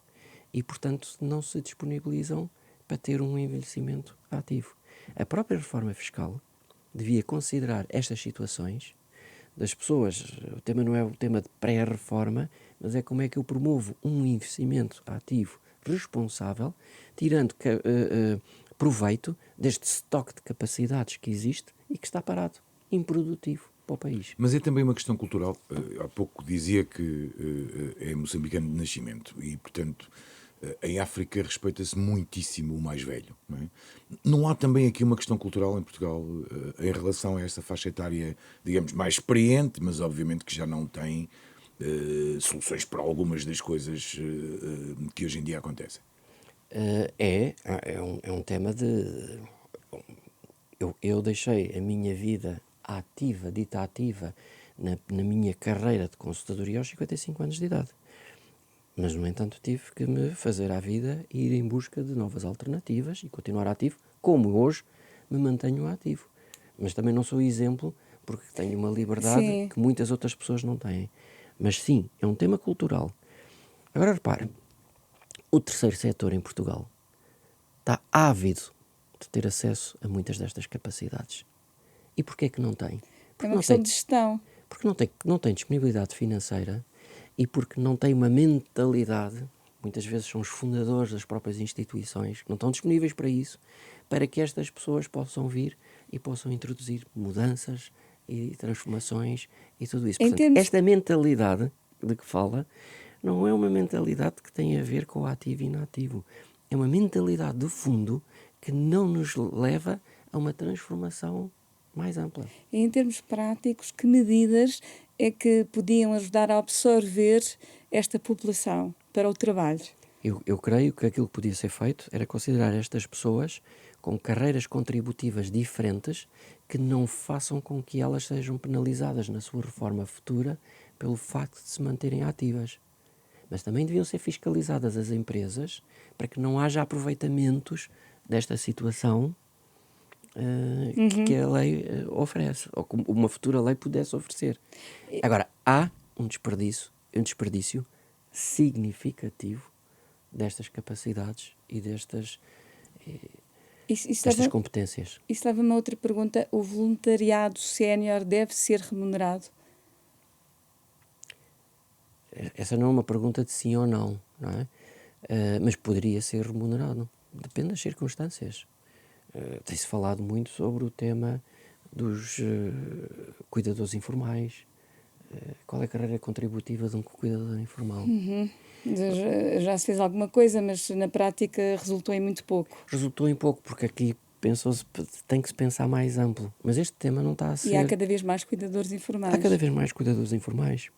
e, portanto, não se disponibilizam para ter um envelhecimento ativo. A própria reforma fiscal devia considerar estas situações das pessoas. O tema não é o tema de pré-reforma, mas é como é que eu promovo um investimento ativo responsável, tirando proveito deste estoque de capacidades que existe e que está parado, improdutivo para o país. Mas é também uma questão cultural. Há pouco dizia que é moçambicano de nascimento e, portanto, em África respeita-se muitíssimo o mais velho. Não é? Não há também aqui uma questão cultural em Portugal em relação a esta faixa etária, digamos, mais experiente, mas obviamente que já não tem soluções para algumas das coisas que hoje em dia acontecem? É um tema de... Eu deixei a minha vida ativa, dita ativa, na minha carreira de consultadoria aos 55 anos de idade. Mas, no entanto, tive que me fazer à vida e ir em busca de novas alternativas e continuar ativo, como hoje me mantenho ativo. Mas também não sou exemplo, porque tenho uma liberdade Sim. que muitas outras pessoas não têm. Mas sim, é um tema cultural. Agora repare, o terceiro setor em Portugal está ávido de ter acesso a muitas destas capacidades. E porquê que não tem? É uma questão de gestão. Porque não tem disponibilidade financeira e porque não tem uma mentalidade, muitas vezes são os fundadores das próprias instituições, que não estão disponíveis para isso, para que estas pessoas possam vir e possam introduzir mudanças e transformações e tudo isso. Portanto, esta mentalidade de que fala não é uma mentalidade que tem a ver com o ativo e inativo. É uma mentalidade de fundo que não nos leva a uma transformação mais ampla. E em termos práticos, que medidas é que podiam ajudar a absorver esta população para o trabalho? Eu creio que aquilo que podia ser feito era considerar estas pessoas com carreiras contributivas diferentes que não façam com que elas sejam penalizadas na sua reforma futura pelo facto de se manterem ativas. Mas também deviam ser fiscalizadas as empresas para que não haja aproveitamentos desta situação que a lei oferece, ou que uma futura lei pudesse oferecer. Agora, há um desperdício significativo destas capacidades e destas competências. Isso leva-me a outra pergunta. O voluntariado sénior deve ser remunerado? Essa não é uma pergunta de sim ou não, não é? Mas poderia ser remunerado. Depende das circunstâncias. Tem-se falado muito sobre o tema dos cuidadores informais. Qual é a carreira contributiva de um cuidador informal? Já se fez alguma coisa, mas na prática resultou em muito pouco. Resultou em pouco, porque aqui tem que se pensar mais amplo. Mas este tema não está a ser... E há cada vez mais cuidadores informais. Há cada vez mais cuidadores informais.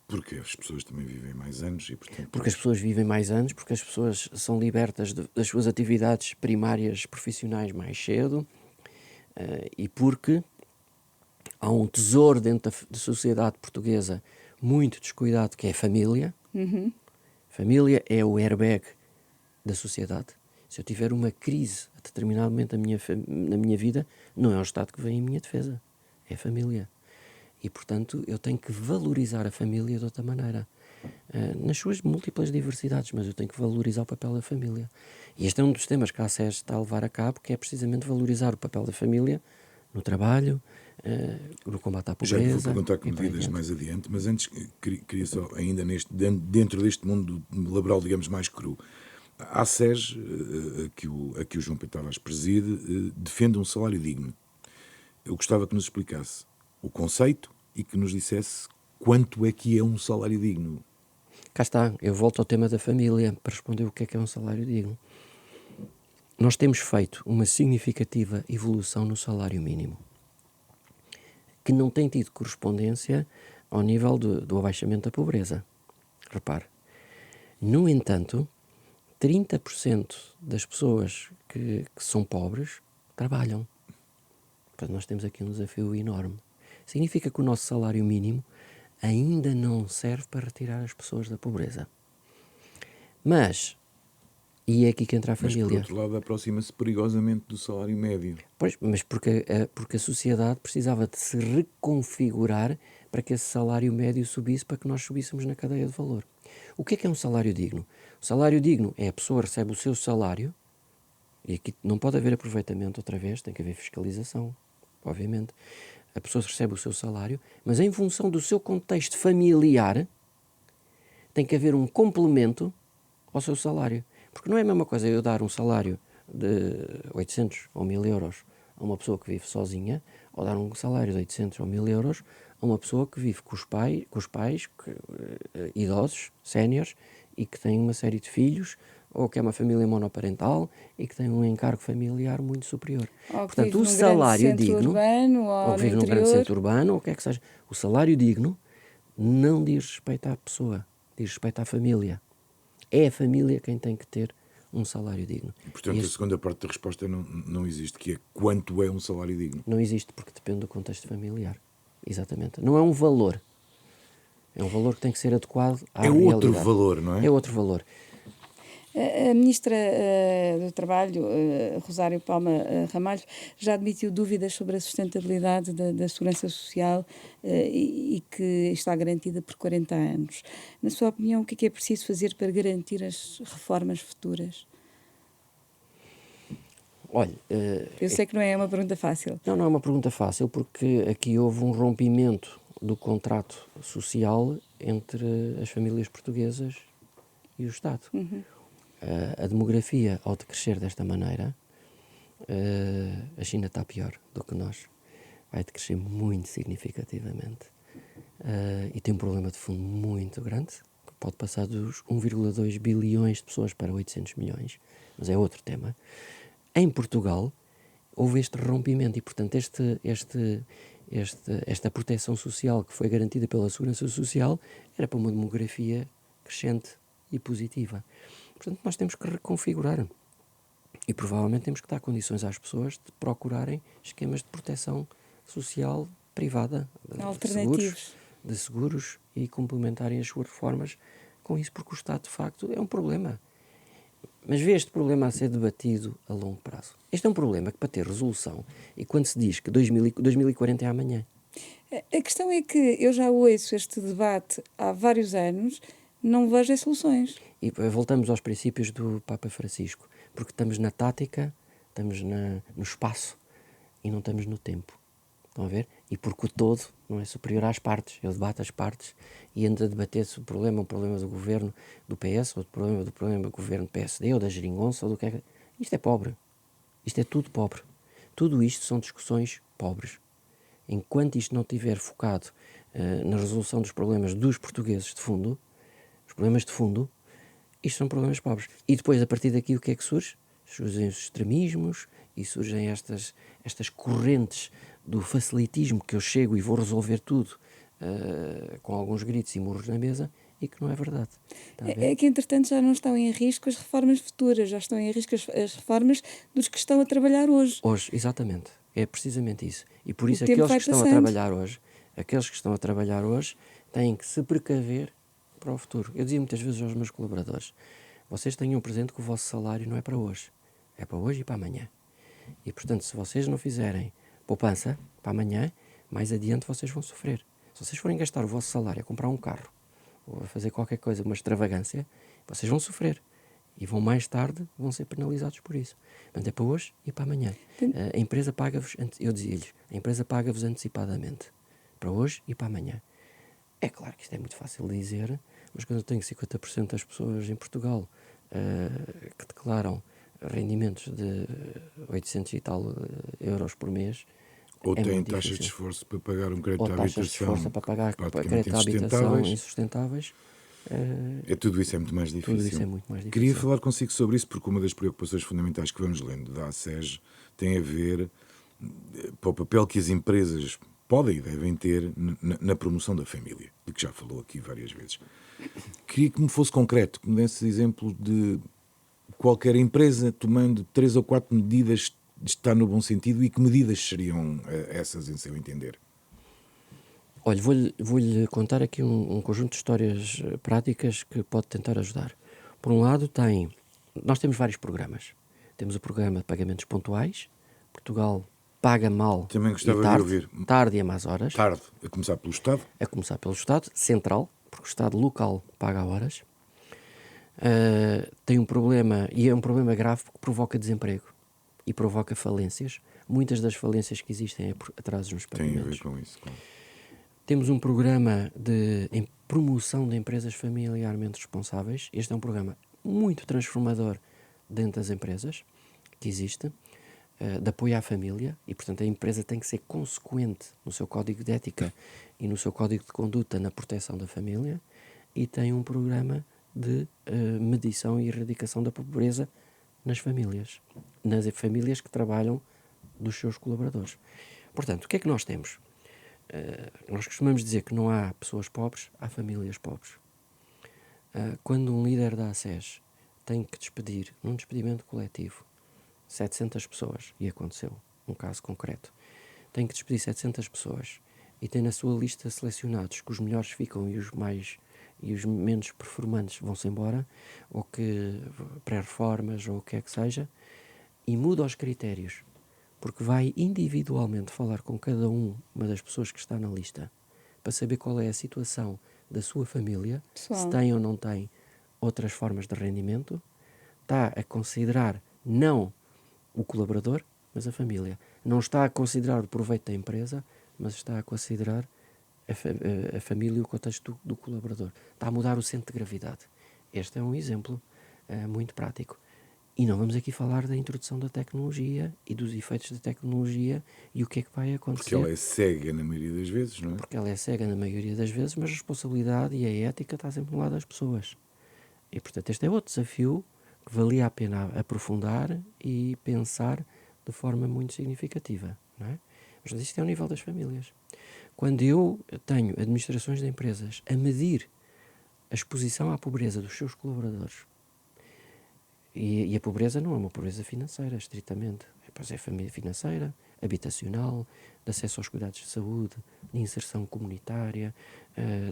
Porque as pessoas também vivem mais anos e, portanto... Porque as pessoas vivem mais anos, porque as pessoas são libertas das suas atividades primárias profissionais mais cedo e porque há um tesouro dentro da sociedade portuguesa muito descuidado, que é a família. Família é o airbag da sociedade. Se eu tiver uma crise a determinado momento na minha vida, não é o Estado que vem em minha defesa, é a família. E, portanto, eu tenho que valorizar a família de outra maneira. Nas suas múltiplas diversidades, mas eu tenho que valorizar o papel da família. E este é um dos temas que a ACES está a levar a cabo, que é precisamente valorizar o papel da família no trabalho, no combate à pobreza. Já lhe vou perguntar que medidas mais adiante, mas antes queria só, ainda dentro deste mundo laboral, digamos, mais cru, a ACES, a que o João Pedro Tavares preside, defende um salário digno. Eu gostava que nos explicasse o conceito e que nos dissesse quanto é que é um salário digno. Cá está, eu volto ao tema da família para responder o que é um salário digno. Nós temos feito uma significativa evolução no salário mínimo, que não tem tido correspondência ao nível do abaixamento da pobreza. Repare. No entanto, 30% das pessoas que são pobres trabalham. Portanto, nós temos aqui um desafio enorme. Significa que o nosso salário mínimo ainda não serve para retirar as pessoas da pobreza. Mas, e é aqui que entra a família. Mas, por outro lado, aproxima-se perigosamente do salário médio. Pois, mas porque a sociedade precisava de se reconfigurar para que esse salário médio subisse, para que nós subíssemos na cadeia de valor. O que é um salário digno? O salário digno é a pessoa que recebe o seu salário, e aqui não pode haver aproveitamento outra vez, tem que haver fiscalização, obviamente. A pessoa recebe o seu salário, mas em função do seu contexto familiar, tem que haver um complemento ao seu salário. Porque não é a mesma coisa eu dar um salário de 800 ou 1000 euros a uma pessoa que vive sozinha, ou dar um salário de 800 ou 1000 euros a uma pessoa que vive com os pais idosos, séniores, e que tem uma série de filhos, ou que é uma família monoparental e que tem um encargo familiar muito superior. Ou que Portanto, vive o num salário grande centro digno, urbano, ou ou que vive no num grande interior. centro urbano, ou o que é que seja, o salário digno não diz respeito à pessoa, diz respeito à família. É a família quem tem que ter um salário digno. E, portanto, a segunda parte da resposta não existe, que é quanto é um salário digno. Não existe, porque depende do contexto familiar. Exatamente. Não é um valor. É um valor que tem que ser adequado à realidade. É outro valor, não é? É outro valor. A Ministra do Trabalho, Rosário Palma Ramalho, já admitiu dúvidas sobre a sustentabilidade da segurança social e que está garantida por 40 anos. Na sua opinião, o que é preciso fazer para garantir as reformas futuras? Olha, Eu sei que não é uma pergunta fácil. não é uma pergunta fácil, porque aqui houve um rompimento do contrato social entre as famílias portuguesas e o Estado. A demografia, ao decrescer desta maneira, a China está pior do que nós. Vai decrescer muito significativamente. E tem um problema de fundo muito grande, que pode passar dos 1,2 bilhões de pessoas para 800 milhões, mas é outro tema. Em Portugal, houve este rompimento e, portanto, esta proteção social que foi garantida pela Segurança Social era para uma demografia crescente e positiva. Portanto, nós temos que reconfigurar e provavelmente temos que dar condições às pessoas de procurarem esquemas de proteção social privada, Alternativos. de seguros e complementarem as suas reformas com isso, porque o Estado, de facto, é um problema. Mas vê este problema a ser debatido a longo prazo. Este é um problema que, para ter resolução, e quando se diz que 2040 é amanhã. A questão é que eu já ouço este debate há vários anos, não vejo as soluções. E voltamos aos princípios do Papa Francisco, porque estamos na tática, estamos no espaço e não estamos no tempo. Estão a ver? E porque o todo não é superior às partes. Ele debate as partes e anda a debater se o problema é um problema do governo do PS ou do problema do governo do PSD ou da geringonça ou do que é. Isto é pobre. Isto é tudo pobre. Tudo isto são discussões pobres. Enquanto isto não estiver focado na resolução dos problemas dos portugueses de fundo, os problemas de fundo, isto são problemas pobres. E depois, a partir daqui, o que é que surge? Surgem os extremismos e surgem estas correntes do facilitismo, que eu chego e vou resolver tudo com alguns gritos e murros na mesa, e que não é verdade. É que, entretanto, já não estão em risco as reformas futuras, já estão em risco as reformas dos que estão a trabalhar hoje. Hoje, exatamente. É precisamente isso. E por isso, O tempo vai aqueles que estão a trabalhar hoje, têm que se precaver para o futuro. Eu dizia muitas vezes aos meus colaboradores: vocês tenham presente que o vosso salário não é para hoje, é para hoje e para amanhã. E, portanto, se vocês não fizerem poupança para amanhã, mais adiante vocês vão sofrer. Se vocês forem gastar o vosso salário a comprar um carro ou a fazer qualquer coisa, uma extravagância, vocês vão sofrer. E vão mais tarde, vão ser penalizados por isso. Portanto, é para hoje e para amanhã. A empresa paga-vos, eu dizia-lhes, a empresa paga-vos antecipadamente. Para hoje e para amanhã. É claro que isto é muito fácil de dizer, mas quando eu tenho 50% das pessoas em Portugal que declaram rendimentos de 800 e tal euros por mês, ou é têm muito taxas difícil. de esforço para pagar um crédito ou à taxas de habitação esforço para pagar praticamente crédito à habitação insustentáveis. Tudo isso é muito mais difícil. Tudo isso é muito mais difícil. Queria falar consigo sobre isso, porque uma das preocupações fundamentais que vamos lendo da ACES tem a ver para o papel que as empresas podem e devem ter na promoção da família, de que já falou aqui várias vezes. Queria que me fosse concreto, que me desse exemplo de qualquer empresa tomando 3 ou 4 medidas de estar no bom sentido, e que medidas seriam essas, em seu entender? Olha, vou-lhe contar aqui um conjunto de histórias práticas que pode tentar ajudar. Por um lado, nós temos vários programas. Temos o programa de pagamentos pontuais. Portugal paga mal. Também gostava e tarde, de ouvir. Tarde e a más horas. Tarde, a começar pelo Estado. A começar pelo Estado central, porque o Estado local paga a horas. Tem um problema, e é um problema grave, porque provoca desemprego e provoca falências. Muitas das falências que existem é por atrasos nos pagamentos. Tem a ver com isso, claro. Temos um programa em promoção de empresas familiarmente responsáveis. Este é um programa muito transformador dentro das empresas que existe, de apoio à família, e portanto a empresa tem que ser consequente no seu código de ética e no seu código de conduta na proteção da família, e tem um programa de medição e erradicação da pobreza nas famílias que trabalham dos seus colaboradores. Portanto, o que é que nós temos? Nós costumamos dizer que não há pessoas pobres, há famílias pobres. Quando um líder da ACES tem que despedir, num despedimento coletivo, 700 pessoas, e aconteceu um caso concreto, tem que despedir 700 pessoas e tem na sua lista selecionados que os melhores ficam e os menos performantes vão-se embora, ou que pré-reformas, ou o que é que seja, e muda os critérios, porque vai individualmente falar com cada uma das pessoas que está na lista para saber qual é a situação da sua família, se tem ou não tem outras formas de rendimento. Está a considerar não o colaborador, mas a família. Não está a considerar o proveito da empresa, mas está a considerar a família e o contexto do colaborador. Está a mudar o centro de gravidade. Este é um exemplo muito prático. E não vamos aqui falar da introdução da tecnologia e dos efeitos da tecnologia e o que é que vai acontecer. Porque ela é cega na maioria das vezes, não é? Porque ela é cega na maioria das vezes, mas a responsabilidade e a ética está sempre no lado das pessoas. E, portanto, este é outro desafio que valia a pena aprofundar e pensar de forma muito significativa, não é? Mas isto é ao nível das famílias. Quando eu tenho administrações de empresas a medir a exposição à pobreza dos seus colaboradores, e a pobreza não é uma pobreza financeira, estritamente. É família financeira, habitacional, de acesso aos cuidados de saúde, de inserção comunitária,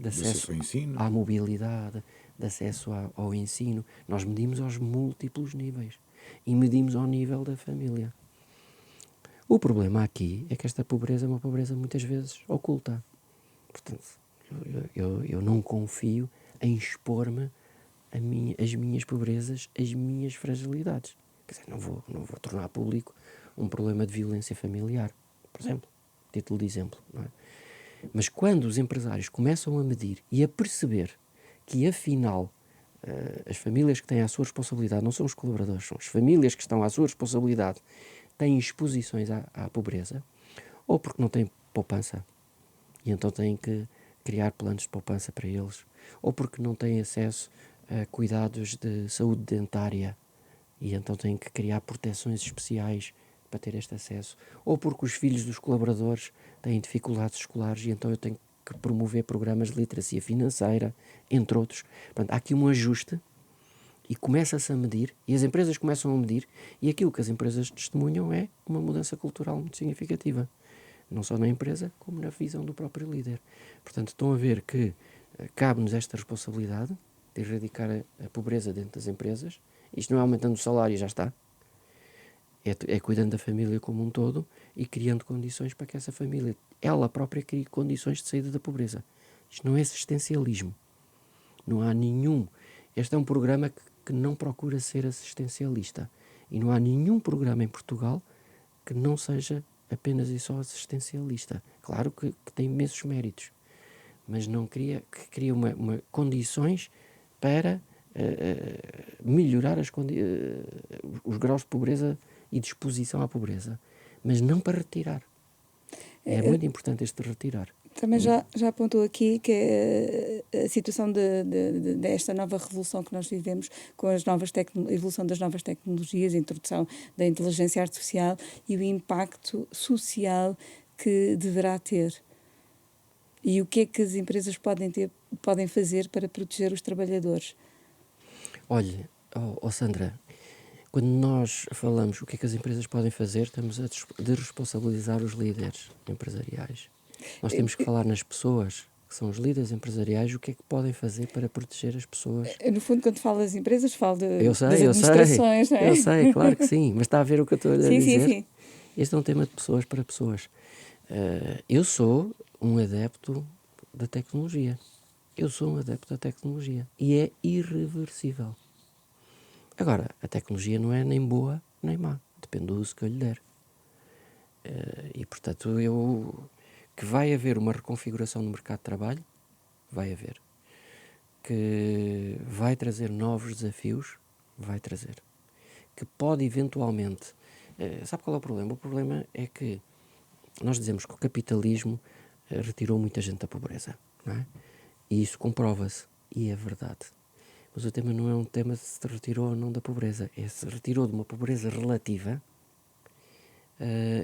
de acesso ao ensino, à mobilidade, de acesso ao ensino. Nós medimos aos múltiplos níveis e medimos ao nível da família. O problema aqui é que esta pobreza é uma pobreza muitas vezes oculta. Portanto, eu não confio em expor-me as minhas pobrezas, as minhas fragilidades. Quer dizer, não vou tornar público um problema de violência familiar, por exemplo, título de exemplo, não é? Mas quando os empresários começam a medir e a perceber que, afinal, as famílias que têm à sua responsabilidade não são os colaboradores, são as famílias que estão à sua responsabilidade, têm exposições à pobreza, ou porque não têm poupança, e então têm que criar planos de poupança para eles, ou porque não têm acesso a cuidados de saúde dentária, e então têm que criar proteções especiais para ter este acesso, ou porque os filhos dos colaboradores têm dificuldades escolares e então eu tenho que promover programas de literacia financeira, entre outros. Portanto, há aqui um ajuste e começa-se a medir, e as empresas começam a medir, e aquilo que as empresas testemunham é uma mudança cultural muito significativa, não só na empresa, como na visão do próprio líder. Portanto, estão a ver que cabe-nos esta responsabilidade de erradicar a pobreza dentro das empresas. Isto não é aumentando o salário e já está. É cuidando da família como um todo e criando condições para que essa família, ela própria, crie condições de saída da pobreza. Isto não é assistencialismo. Não há nenhum... Este é um programa que não procura ser assistencialista. E não há nenhum programa em Portugal que não seja apenas e só assistencialista. Claro que tem imensos méritos, mas não cria condições para melhorar os graus de pobreza e de exposição à pobreza, mas não para retirar. É muito importante este retirar. Também já apontou aqui que a situação desta nova revolução que nós vivemos, com a evolução das novas tecnologias, a introdução da inteligência artificial e o impacto social que deverá ter. E o que é que as empresas podem fazer para proteger os trabalhadores? Olha, Sandra, quando nós falamos o que é que as empresas podem fazer, estamos a desresponsabilizar os líderes empresariais. Nós temos que falar nas pessoas, que são os líderes empresariais, o que é que podem fazer para proteger as pessoas. No fundo, quando falo das empresas, falo das Eu administrações, sei, não é? eu sei, claro que sim, mas está a ver o que eu estou a Sim, dizer? sim. Este é um tema de pessoas para pessoas. Eu sou um adepto da tecnologia. E é irreversível. Agora, a tecnologia não é nem boa nem má. Depende do uso que eu lhe der. E, portanto, que vai haver uma reconfiguração no mercado de trabalho, vai haver. Que vai trazer novos desafios, vai trazer. Que pode eventualmente... sabe qual é o problema? O problema é que nós dizemos que o capitalismo retirou muita gente da pobreza, não é? E isso comprova-se, e é verdade. Mas o tema não é um tema de se retirou ou não da pobreza, é se retirou de uma pobreza relativa,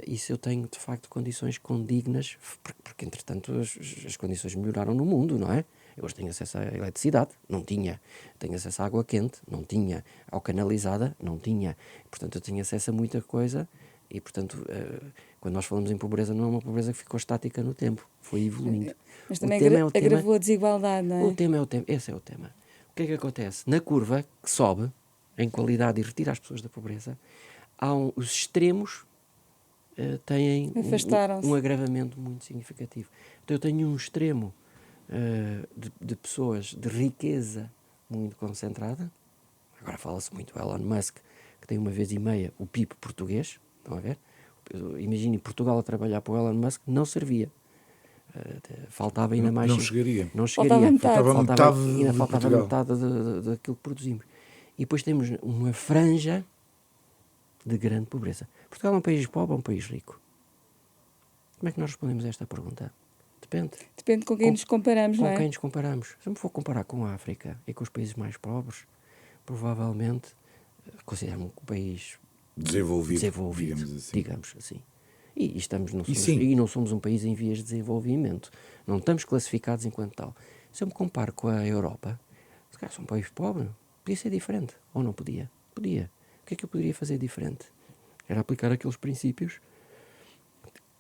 e se eu tenho de facto condições condignas, porque entretanto as condições melhoraram no mundo, não é? Eu hoje tenho acesso à eletricidade, não tinha. Tenho acesso à água quente, não tinha. Ao canalizada, não tinha. Portanto, eu tenho acesso a muita coisa e, portanto, quando nós falamos em pobreza, não é uma pobreza que ficou estática no tempo, foi evoluindo. Mas também agravou a desigualdade, não é? O tema é o tema, esse é o tema. O que é que acontece? Na curva, que sobe em qualidade e retira as pessoas da pobreza, os extremos têm um agravamento muito significativo. Então eu tenho um extremo de pessoas de riqueza muito concentrada. Agora fala-se muito Elon Musk, que tem 1,5 o PIB português. Estão a ver? Imagine Portugal a trabalhar para o Elon Musk, não servia. Faltava ainda mais. Não chegaria. Faltava metade. Ainda faltava metade daquilo que produzimos. E depois temos uma franja de grande pobreza. Portugal é um país pobre ou um país rico? Como é que nós respondemos a esta pergunta? Depende com quem nos comparamos, não é? Com quem nos comparamos. Se eu me for comparar com a África e com os países mais pobres, provavelmente considero-me um país desenvolvido, digamos assim. E não somos um país em vias de desenvolvimento. Não estamos classificados enquanto tal. Se eu me comparo com a Europa, se calhar sou um país pobre, podia ser diferente. Ou não podia? Podia. O que é que eu poderia fazer diferente? Era aplicar aqueles princípios,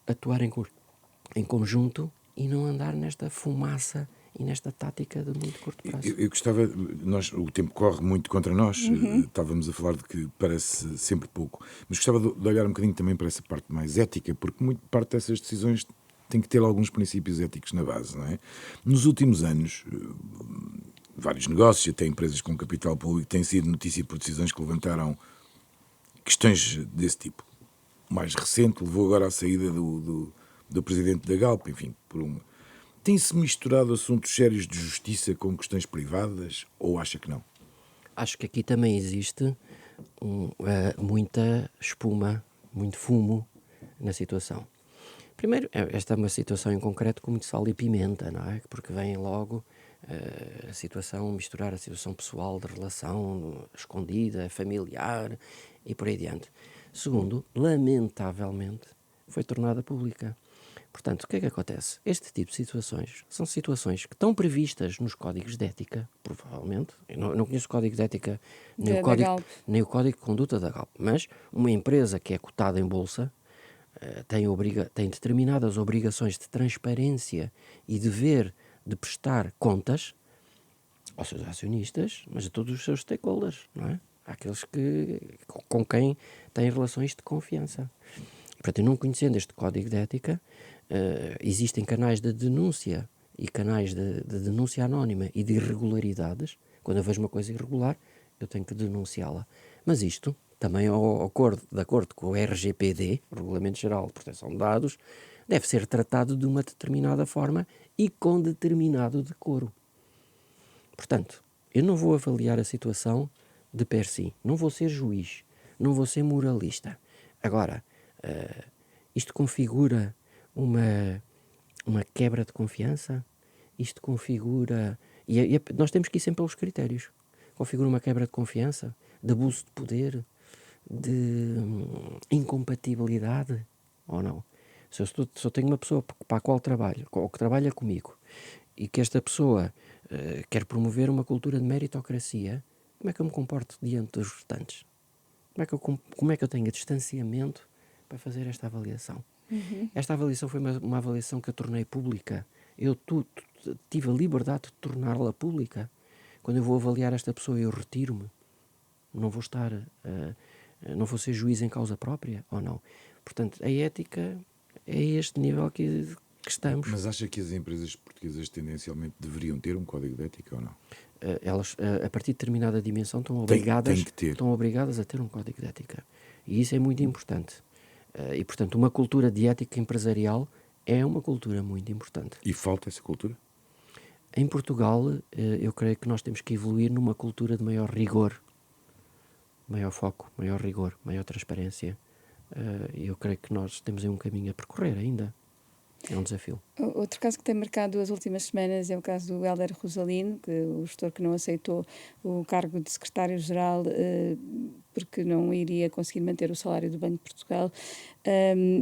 atuar em conjunto e não andar nesta fumaça e nesta tática de muito curto prazo. Eu gostava, o tempo corre muito contra nós, estávamos a falar de que parece sempre pouco, mas gostava de olhar um bocadinho também para essa parte mais ética, porque muito parte dessas decisões tem que ter alguns princípios éticos na base, não é? Nos últimos anos, vários negócios, até empresas com capital público, têm sido notícia por decisões que levantaram questões desse tipo. O mais recente levou agora à saída do presidente da Galp, enfim, Tem-se misturado assuntos sérios de justiça com questões privadas ou acha que não? Acho que aqui também existe muita espuma, muito fumo na situação. Primeiro, esta é uma situação em concreto com muito sal e pimenta, não é? Porque vem logo a situação, misturar a situação pessoal, de relação escondida, familiar e por aí adiante. Segundo, lamentavelmente, foi tornada pública. Portanto, o que é que acontece? Este tipo de situações são situações que estão previstas nos códigos de ética, provavelmente. Eu não conheço o código de ética, nem o código de conduta da Galp, mas uma empresa que é cotada em bolsa tem determinadas obrigações de transparência e dever de prestar contas aos seus acionistas, mas a todos os seus stakeholders, não é? Àqueles com quem tem relações de confiança. Portanto, eu não conhecendo este código de ética, existem canais de denúncia e canais de denúncia anónima e de irregularidades. Quando eu vejo uma coisa irregular, eu tenho que denunciá-la. Mas isto, também de acordo com o RGPD, Regulamento Geral de Proteção de Dados, deve ser tratado de uma determinada forma e com determinado decoro. Portanto, eu não vou avaliar a situação de per si, não vou ser juiz, não vou ser moralista. Agora, isto configura uma uma quebra de confiança? Isto configura... nós temos que ir sempre pelos critérios. Configura uma quebra de confiança, de abuso de poder, de incompatibilidade ou não? Se eu tenho uma pessoa para a qual trabalho, ou que trabalha comigo, e que esta pessoa quer promover uma cultura de meritocracia, como é que eu me comporto diante dos restantes? Como é que eu tenho distanciamento para fazer esta avaliação? Esta avaliação foi uma avaliação que eu tornei pública. Eu tive a liberdade de torná-la pública. Quando eu vou avaliar esta pessoa, eu retiro-me. Não vou estar... não vou ser juiz em causa própria, ou não? Portanto, a ética é este nível que estamos. Mas acha que as empresas portuguesas tendencialmente deveriam ter um código de ética ou não? Elas, a partir de determinada dimensão, estão obrigadas a ter um código de ética. E isso é muito importante. E, portanto, uma cultura de ética empresarial é uma cultura muito importante. E falta essa cultura? Em Portugal, eu creio que nós temos que evoluir numa cultura de maior rigor, maior foco, maior rigor, maior transparência. Eu creio que nós temos aí um caminho a percorrer ainda. É um desafio. Outro caso que tem marcado as últimas semanas é o caso do Hélder Rosalino, o gestor que não aceitou o cargo de secretário-geral porque não iria conseguir manter o salário do Banco de Portugal.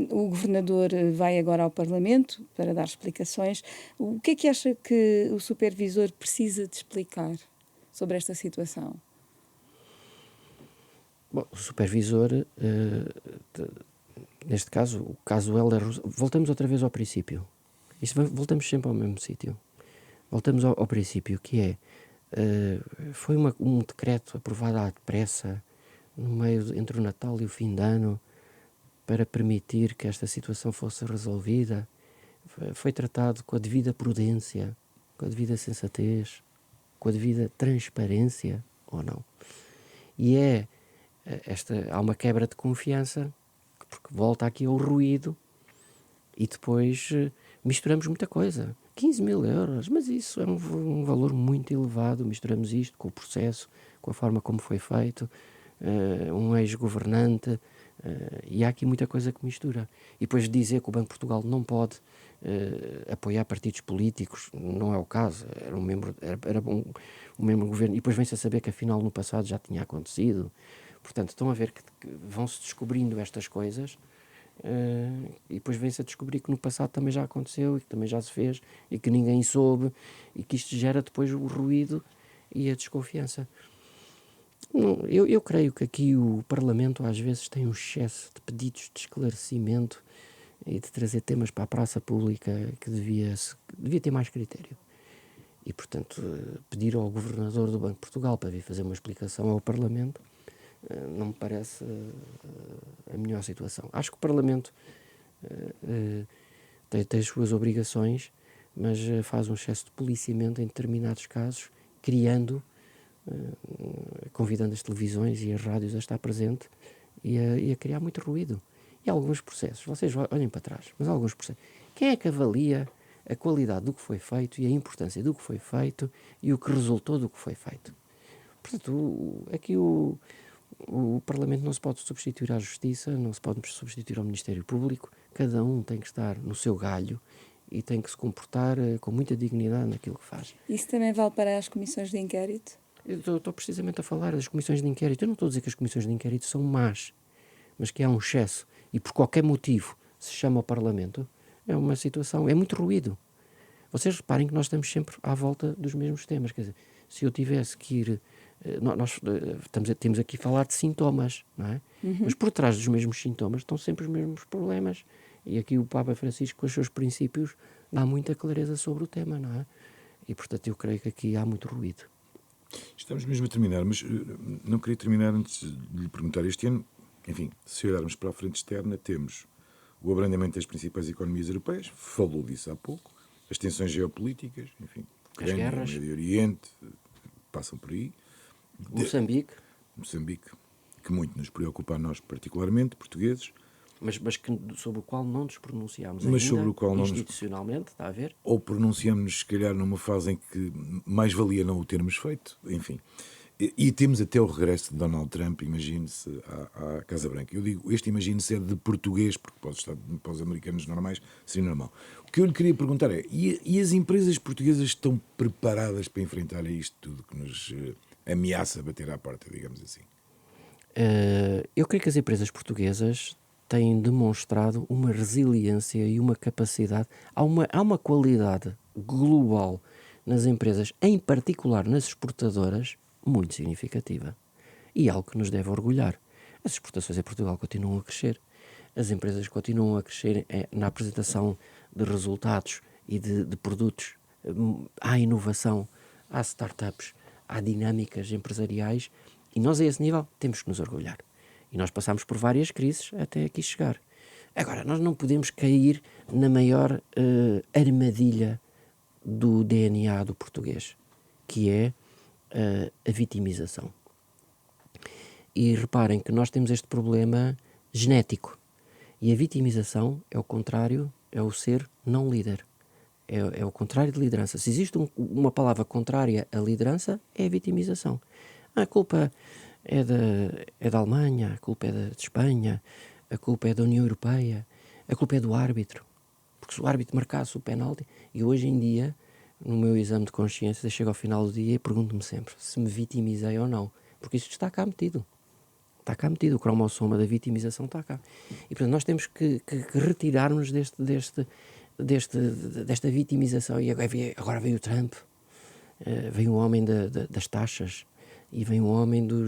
O governador vai agora ao Parlamento para dar explicações. O que é que acha que o supervisor precisa de explicar sobre esta situação? Bom, o supervisor... neste caso, o caso Hélder Rosalino, voltamos outra vez ao princípio. Voltamos sempre ao mesmo sítio. Voltamos ao princípio, que é, foi um decreto aprovado à depressa, entre o Natal e o fim de ano, para permitir que esta situação fosse resolvida. Foi tratado com a devida prudência, com a devida sensatez, com a devida transparência, ou não? E há uma quebra de confiança, porque volta aqui ao ruído e depois misturamos muita coisa. 15 mil euros, mas isso é um valor muito elevado. Misturamos isto com o processo, com a forma como foi feito, um ex-governante, e há aqui muita coisa que mistura. E depois dizer que o Banco de Portugal não pode apoiar partidos políticos, não é o caso. Era um membro do governo, e depois vem-se a saber que afinal no passado já tinha acontecido. Portanto, estão a ver que vão-se descobrindo estas coisas e depois vem-se a descobrir que no passado também já aconteceu e que também já se fez e que ninguém soube e que isto gera depois o ruído e a desconfiança. Eu creio que aqui o Parlamento às vezes tem um excesso de pedidos de esclarecimento e de trazer temas para a praça pública que devia ter mais critério. E, portanto, pedir ao Governador do Banco de Portugal para vir fazer uma explicação ao Parlamento não me parece a melhor situação. Acho que o Parlamento tem as suas obrigações, mas faz um excesso de policiamento em determinados casos, convidando as televisões e as rádios a estar presente e a criar muito ruído. E alguns processos, vocês olhem para trás, mas alguns processos. Quem é que avalia a qualidade do que foi feito e a importância do que foi feito e o que resultou do que foi feito? Portanto, aqui o Parlamento não se pode substituir à Justiça, não se pode substituir ao Ministério Público. Cada um tem que estar no seu galho e tem que se comportar com muita dignidade naquilo que faz. Isso também vale para as comissões de inquérito? Eu estou precisamente a falar das comissões de inquérito. Eu não estou a dizer que as comissões de inquérito são más, mas que há um excesso e por qualquer motivo se chama ao Parlamento, é uma situação, é muito ruído. Vocês reparem que nós estamos sempre à volta dos mesmos temas. Quer dizer, se eu tivesse que ir... Nós temos aqui a falar de sintomas, não é? Mas por trás dos mesmos sintomas estão sempre os mesmos problemas. E aqui o Papa Francisco, com os seus princípios, dá muita clareza sobre o tema, não é? E, portanto, eu creio que aqui há muito ruído. Estamos mesmo a terminar, mas não queria terminar antes de lhe perguntar. Este ano, enfim, se olharmos para a frente externa, temos o abrandamento das principais economias europeias, falou disso há pouco, as tensões geopolíticas, enfim, as guerras, Médio Oriente, passam por aí. Moçambique, que muito nos preocupa a nós, particularmente, portugueses. Mas sobre o qual não nos pronunciámos mas ainda, sobre o qual institucionalmente, está a ver? Ou pronunciamos-nos, se calhar, numa fase em que mais valia não o termos feito, enfim. E temos até o regresso de Donald Trump, imagine-se, à Casa Branca. Eu digo, imagine-se é de português, porque para os americanos normais seria normal. O que eu lhe queria perguntar é, e as empresas portuguesas estão preparadas para enfrentar isto tudo que nos ameaça bater à porta, digamos assim? Eu creio que as empresas portuguesas têm demonstrado uma resiliência e uma capacidade. Há uma qualidade global nas empresas, em particular nas exportadoras, muito significativa. E algo que nos deve orgulhar. As exportações em Portugal continuam a crescer. As empresas continuam a crescer na apresentação de resultados e de produtos. Há inovação, há startups, há dinâmicas empresariais e nós a esse nível temos que nos orgulhar. E nós passamos por várias crises até aqui chegar. Agora, nós não podemos cair na maior armadilha do DNA do português, que é a vitimização. E reparem que nós temos este problema genético. E a vitimização é o contrário, é o ser não líder. É o contrário de liderança. Se existe uma palavra contrária à liderança, é a vitimização. A culpa é da Alemanha, a culpa é de Espanha, a culpa é da União Europeia, a culpa é do árbitro. Porque se o árbitro marcasse o penalti, e hoje em dia, no meu exame de consciência, eu chego ao final do dia e pergunto-me sempre se me vitimizei ou não. Porque isto está cá metido. Está cá metido, o cromossoma da vitimização está cá. E portanto nós temos que retirar-nos desta vitimização. E agora veio o Trump, veio o homem das taxas e vem o homem do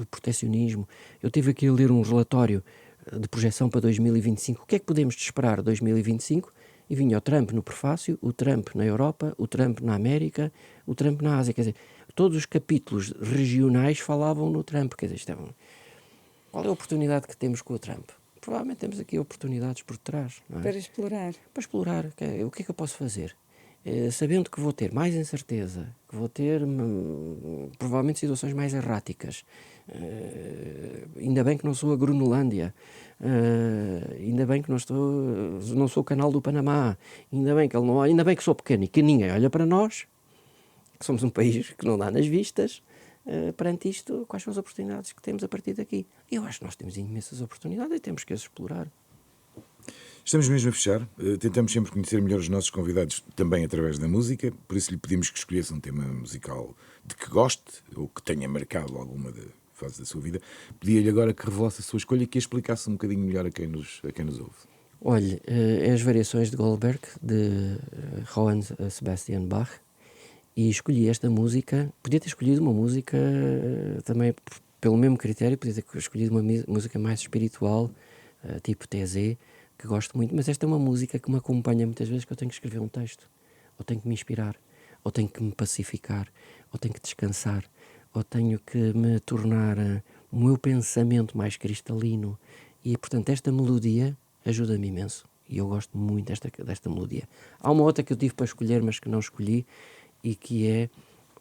protecionismo. Eu estive aqui a ler um relatório de projeção para 2025. O que é que podemos esperar de 2025? E vinha o Trump no prefácio, o Trump na Europa, o Trump na América, o Trump na Ásia. Quer dizer, todos os capítulos regionais falavam no Trump. Quer dizer, qual é a oportunidade que temos com o Trump? Provavelmente temos aqui oportunidades por trás. Não é? Para explorar. Para explorar. O que é que eu posso fazer? Sabendo que vou ter mais incerteza, que vou ter provavelmente situações mais erráticas. Ainda bem que não sou a Groenlândia, ainda bem que não sou o canal do Panamá, ainda bem que sou pequeno e que ninguém olha para nós, que somos um país que não dá nas vistas. Perante isto, quais são as oportunidades que temos a partir daqui? Eu acho que nós temos imensas oportunidades e temos que as explorar. Estamos mesmo a fechar. Tentamos sempre conhecer melhor os nossos convidados também através da música, por isso lhe pedimos que escolhesse um tema musical de que goste ou que tenha marcado alguma fase da sua vida. Pedia-lhe agora que revelasse a sua escolha e que a explicasse um bocadinho melhor a quem nos ouve. Olhe, é as variações de Goldberg, de Johann Sebastian Bach, e escolhi esta música. Podia ter escolhido uma música também pelo mesmo critério, podia ter escolhido uma música mais espiritual, tipo TZ, que gosto muito, mas esta é uma música que me acompanha muitas vezes, que eu tenho que escrever um texto, ou tenho que me inspirar, ou tenho que me pacificar, ou tenho que descansar, ou tenho que me tornar o meu pensamento mais cristalino. E, portanto, esta melodia ajuda-me imenso. E eu gosto muito desta melodia. Há uma outra que eu tive para escolher, mas que não escolhi, e que é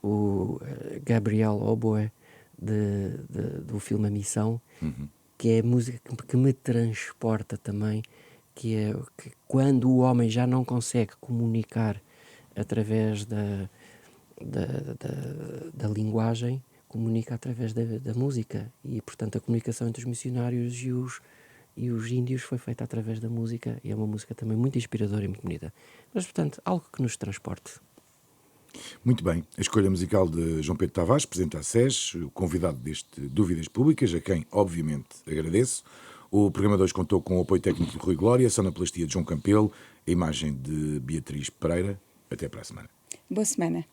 o Gabriel Oboe, do filme A Missão, que é a música que me transporta também, que é que quando o homem já não consegue comunicar através da linguagem, comunica através da música. E, portanto, a comunicação entre os missionários e os índios foi feita através da música, e é uma música também muito inspiradora e muito bonita. Mas, portanto, algo que nos transporte. Muito bem, a escolha musical de João Pedro Tavares, Presidente da SES, o convidado deste Dúvidas Públicas, a quem, obviamente, agradeço. O programa de hoje contou com o apoio técnico de Rui Glória, a sonoplastia de João Campelo, a imagem de Beatriz Pereira. Até para a semana. Boa semana.